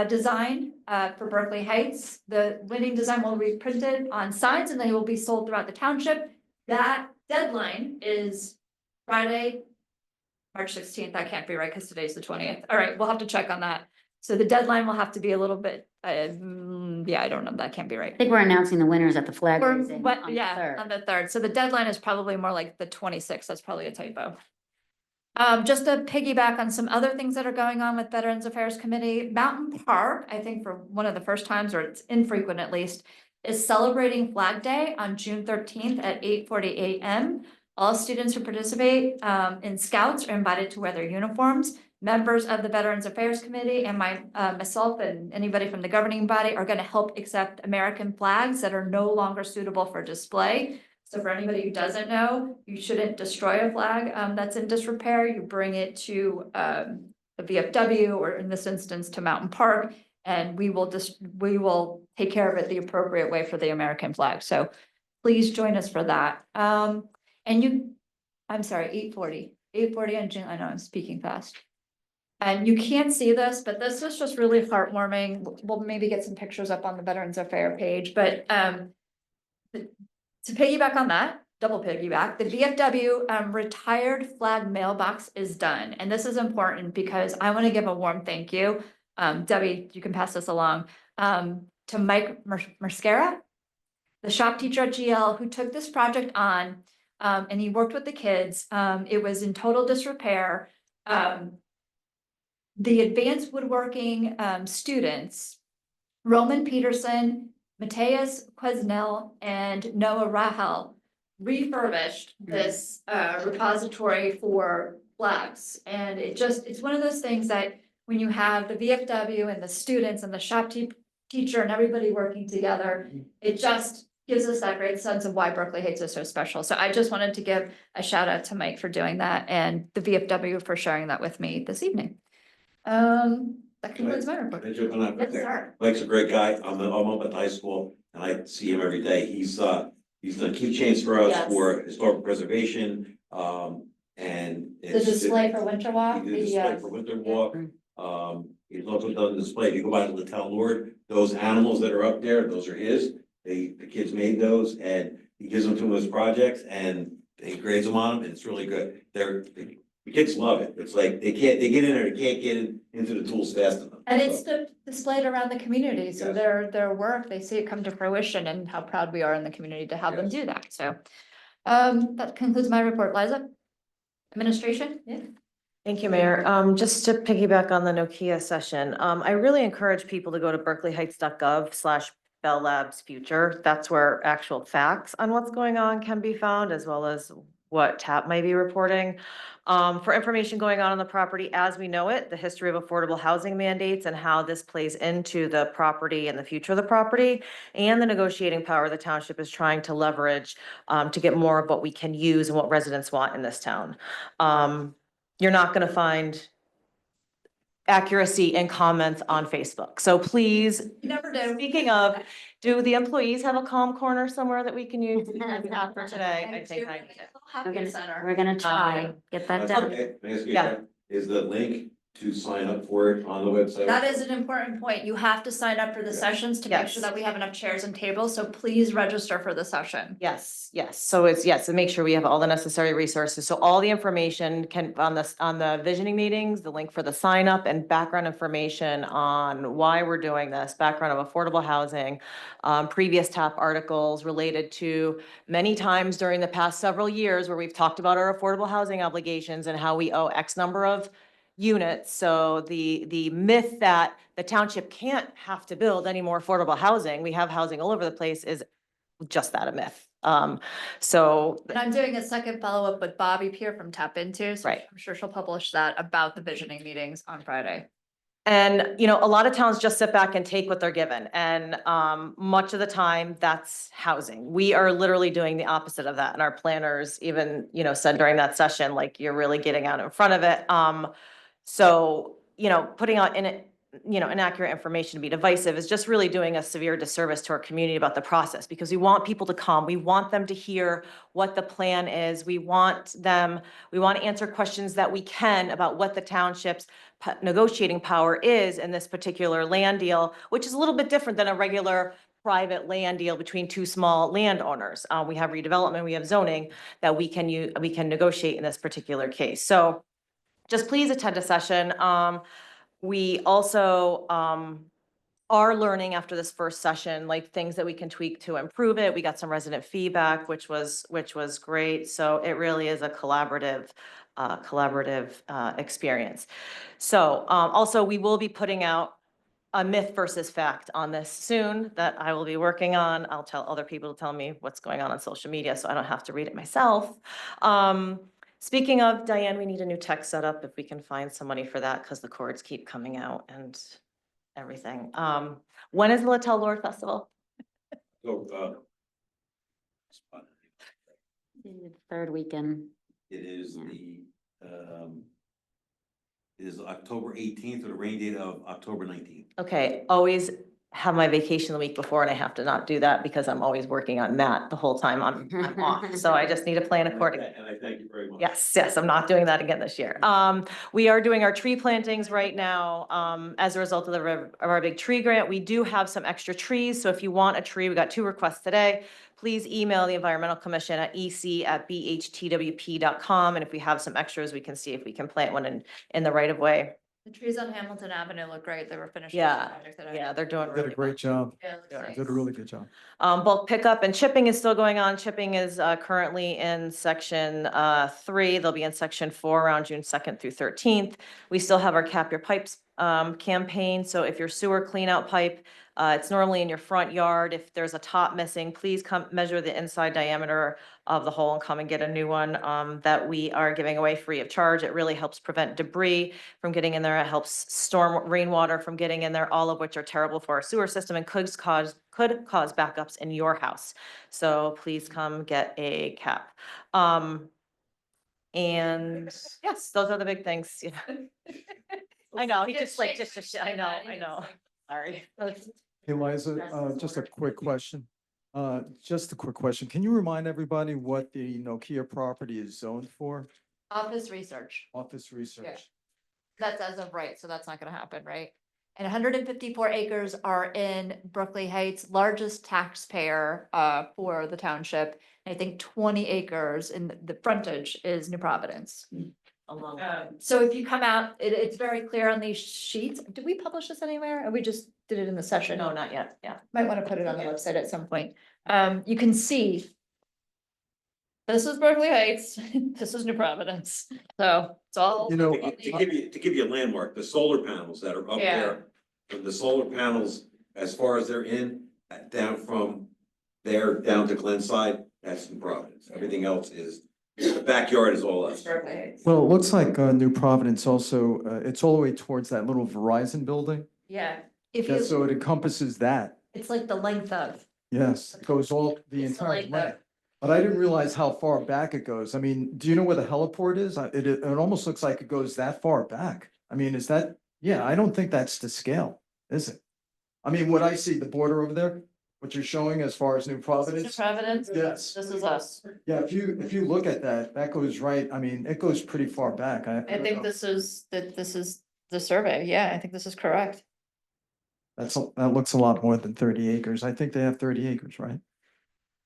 design for Berkeley Heights. The winning design will be printed on signs and they will be sold throughout the township. That deadline is Friday, March 16th. That can't be right because today's the 20th. All right, we'll have to check on that. So the deadline will have to be a little bit, I don't know, that can't be right. I think we're announcing the winners at the flag Or raising what, on the yeah, 3rd. on the 3rd. So the deadline is probably more like the 26th. That's probably a typo. Just to piggyback on some other things that are going on with Veterans Affairs Committee, Mountain Park, I think for one of the first times, or it's infrequent at least, is celebrating Flag Day on June 13th at 8:40 a.m. All students who participate in Scouts are invited to wear their uniforms. Members of the Veterans Affairs Committee and myself and anybody from the governing body are going to help accept American flags that are no longer suitable for display. So for anybody who doesn't know, you shouldn't destroy a flag that's in disrepair. You bring it to the VFW, or in this instance to Mountain Park, and we will take care of it the appropriate way for the American flag. So please join us for that. I'm sorry, 8:40 on June. I know I'm speaking fast. And you can't see this, but this is just really heartwarming. We'll maybe get some pictures up on the Veterans Affairs page, but to piggyback on that, double piggyback, the VFW retired flag mailbox is done. And this is important because I want to give a warm thank you. Debbie, you can pass this along, to Mike Mascara, the shop teacher at GL, who took this project on, and he worked with the kids. It was in total disrepair. The advanced woodworking students, Roman Peterson, Mateus Quesnel, and Noah Rahel, refurbished this repository for flags. And it's one of those things that when you have the VFW and the students and the shop teacher and everybody working together. It just gives us that great sense of why Berkeley Heights is so special. So I just wanted to give a shout out to Mike for doing that and the VFW for sharing that with me this evening. That concludes my report. Can I jump in on that? Yes, sir. Mike's a great guy. I'm up at high school and I see him every day. He's done keychains for us Yes. for historical preservation. And The it's display for Winter Walk. He did a display for Winter Walk. He's also done the display. If you go by to the town lord, those animals that are up there, those are his. The kids made those and he gives them to them as projects and he grades them on them and it's really good. The kids love it. It's like they get in there, they can't get into the tools fast enough. And it's displayed around the community, so their work, they see it come to fruition and how proud we are in the community to have them do that, so. That concludes my report, Liza. Administration? Yeah. Thank you, Mayor. Just to piggyback on the Nokia session, I really encourage people to go to berkeleyheights.gov/Bell Labs Future. That's where actual facts on what's going on can be found, as well as what TAP might be reporting. For information going on the property as we know it, the history of affordable housing mandates and how this plays into the property and the future of the property, and the negotiating power the township is trying to leverage to get more of what we can use and what residents want in this town. You're not going to find accuracy in comments on Facebook. So please, You never do. speaking of, do the employees have a calm corner somewhere that we can use after today? I think I did. We're gonna try, get that done. Okay, may I ask you a Yeah. question? Is the link to sign up for it on the website? That is an important point. You have to sign up for the sessions to make Yes. sure that we have enough chairs and tables, so please register for the session. Yes, yes. So it's, yes, to make sure we have all the necessary resources. So all the information can, on the visioning meetings, the link for the sign up and background information on why we're doing this, background of affordable housing, previous TAP articles related to many times during the past several years where we've talked about our affordable housing obligations and how we owe X number of units. So the myth that the township can't have to build any more affordable housing, we have housing all over the place, is just that, a myth. So And I'm doing a second follow-up with Bobby Pierre from Tap Into, so Right. I'm sure she'll publish that about the visioning meetings on Friday. And, you know, a lot of towns just sit back and take what they're given. And much of the time, that's housing. We are literally doing the opposite of that. And our planners even, you know, said during that session, like, you're really getting out in front of it. So, you know, putting out inaccurate information to be divisive is just really doing a severe disservice to our community about the process, because we want people to come. We want them to hear what the plan is. We want to answer questions that we can about what the township's negotiating power is in this particular land deal, which is a little bit different than a regular private land deal between two small landowners. We have redevelopment, we have zoning that we can negotiate in this particular case. So just please attend a session. We also are learning after this first session, like things that we can tweak to improve it. We got some resident feedback, which was great. So it really is a collaborative experience. So also we will be putting out a myth versus fact on this soon that I will be working on. I'll tell other people to tell me what's going on social media, so I don't have to read it myself. Speaking of, Diane, we need a new tech setup if we can find somebody for that, because the cords keep coming out and everything. When is the Littell Lord Festival? So, Third weekend. it is is October 18th or the rain date of October 19th. Okay, always have my vacation the week before and I have to not do that because I'm always working on that the whole time I'm off. So I just need to plan accordingly. And I thank you very much. Yes, I'm not doing that again this year. We are doing our tree plantings right now, as a result of our big tree grant. We do have some extra trees, so if you want a tree, we got 2 requests today. Please email the Environmental Commission at ec@bhtwp.com, and if we have some extras, we can see if we can plant one in the right of way. The trees on Hamilton Avenue look great. They were finished. Yeah, Today. yeah, they're doing Did really a great job. Yeah, it looks nice. Did a really good job. Bulk pickup and chipping is still going on. Chipping is currently in section 3. They'll be in section 4 around June 2nd through 13th. We still have our Cap Your Pipes campaign. So if your sewer clean out pipe, it's normally in your front yard. If there's a top missing, please come measure the inside diameter of the hole and come and get a new one, that we are giving away free of charge. It really helps prevent debris from getting in there. It helps storm rainwater from getting in there, all of which are terrible for our sewer system and could cause backups in your house. So please come get a cap. And yes, those are the big things. Yeah. I know, he just I know, sorry. Hey, Liza, just a quick question. Can you remind everybody what the Nokia property is zoned for? Office research. Office research. That's as of right, so that's not gonna happen, right? And 154 acres are in Berkeley Heights, largest taxpayer for the township. And I think 20 acres in the frontage is New Providence. So if you come out, it's very clear on these sheets. Did we publish this anywhere? Or we just did it in the session? No, not yet, yeah. Might want to put it on the website at some point. You can see. This is Berkeley Heights, this is New Providence, so it's all. To give you a landmark, the solar panels that are up there, the solar panels, as far as they're down from there, down to Glenside, that's in Providence. Everything else is, the backyard is all us. Well, it looks like New Providence also, it's all the way towards that little Verizon building. Yeah, So it encompasses that. it's like the length of. Yes, it goes all the It's entire like length. But I didn't realize how far back it goes. I mean, do you know where the heliport is? It almost looks like it goes that far back. I mean, is that, yeah, I don't think that's the scale, is it? I mean, what I see, the border over there, what you're showing as far as New New Providence? Providence? Yes. This is us. Yeah, if you look at that, that goes right, I mean, it goes pretty far back. I think this is the survey. Yeah, I think this is correct. That looks a lot more than 30 acres. I think they have 30 acres, right?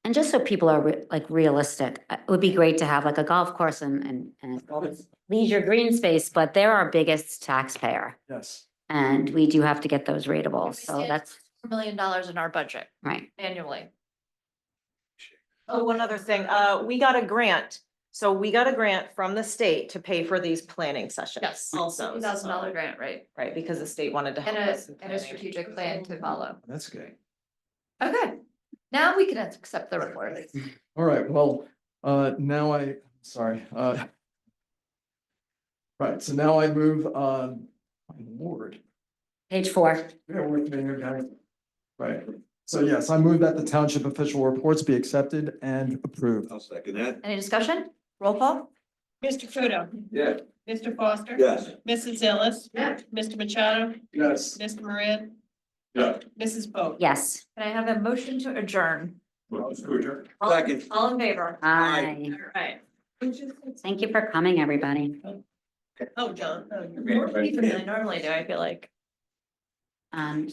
And just so people are realistic, it would be great to have like a golf course and leisure green space, but they're our biggest taxpayer. Yes. And we do have to get those rateable, so that's $4 million in our budget right. annually. Oh, one other thing, we got a grant. So we got a grant from the state to pay for these planning sessions. Yes, Also. $2,000 grant, right? Right, because the state wanted to help us. in And a planning. strategic plan to follow. That's good. Okay, now we can accept the report. All right, well, now sorry, right, so now I move on, my lord. Page 4. Bear with me here, guys. Right, so yes, I move that the township official reports be accepted and approved. I'll second that. Any discussion? Roll call? Mr. Fudo. Yeah. Mr. Foster. Yes. Mrs. Ellis. Yeah. Mr. Machado. Yes. Mr. Marin. Yeah. Mrs. Bowe. Yes. Can I have a motion to adjourn? Second. All in favor? Aye. All right. Thank you for coming, everybody. Oh, John. More people than I normally do, I feel like. Um,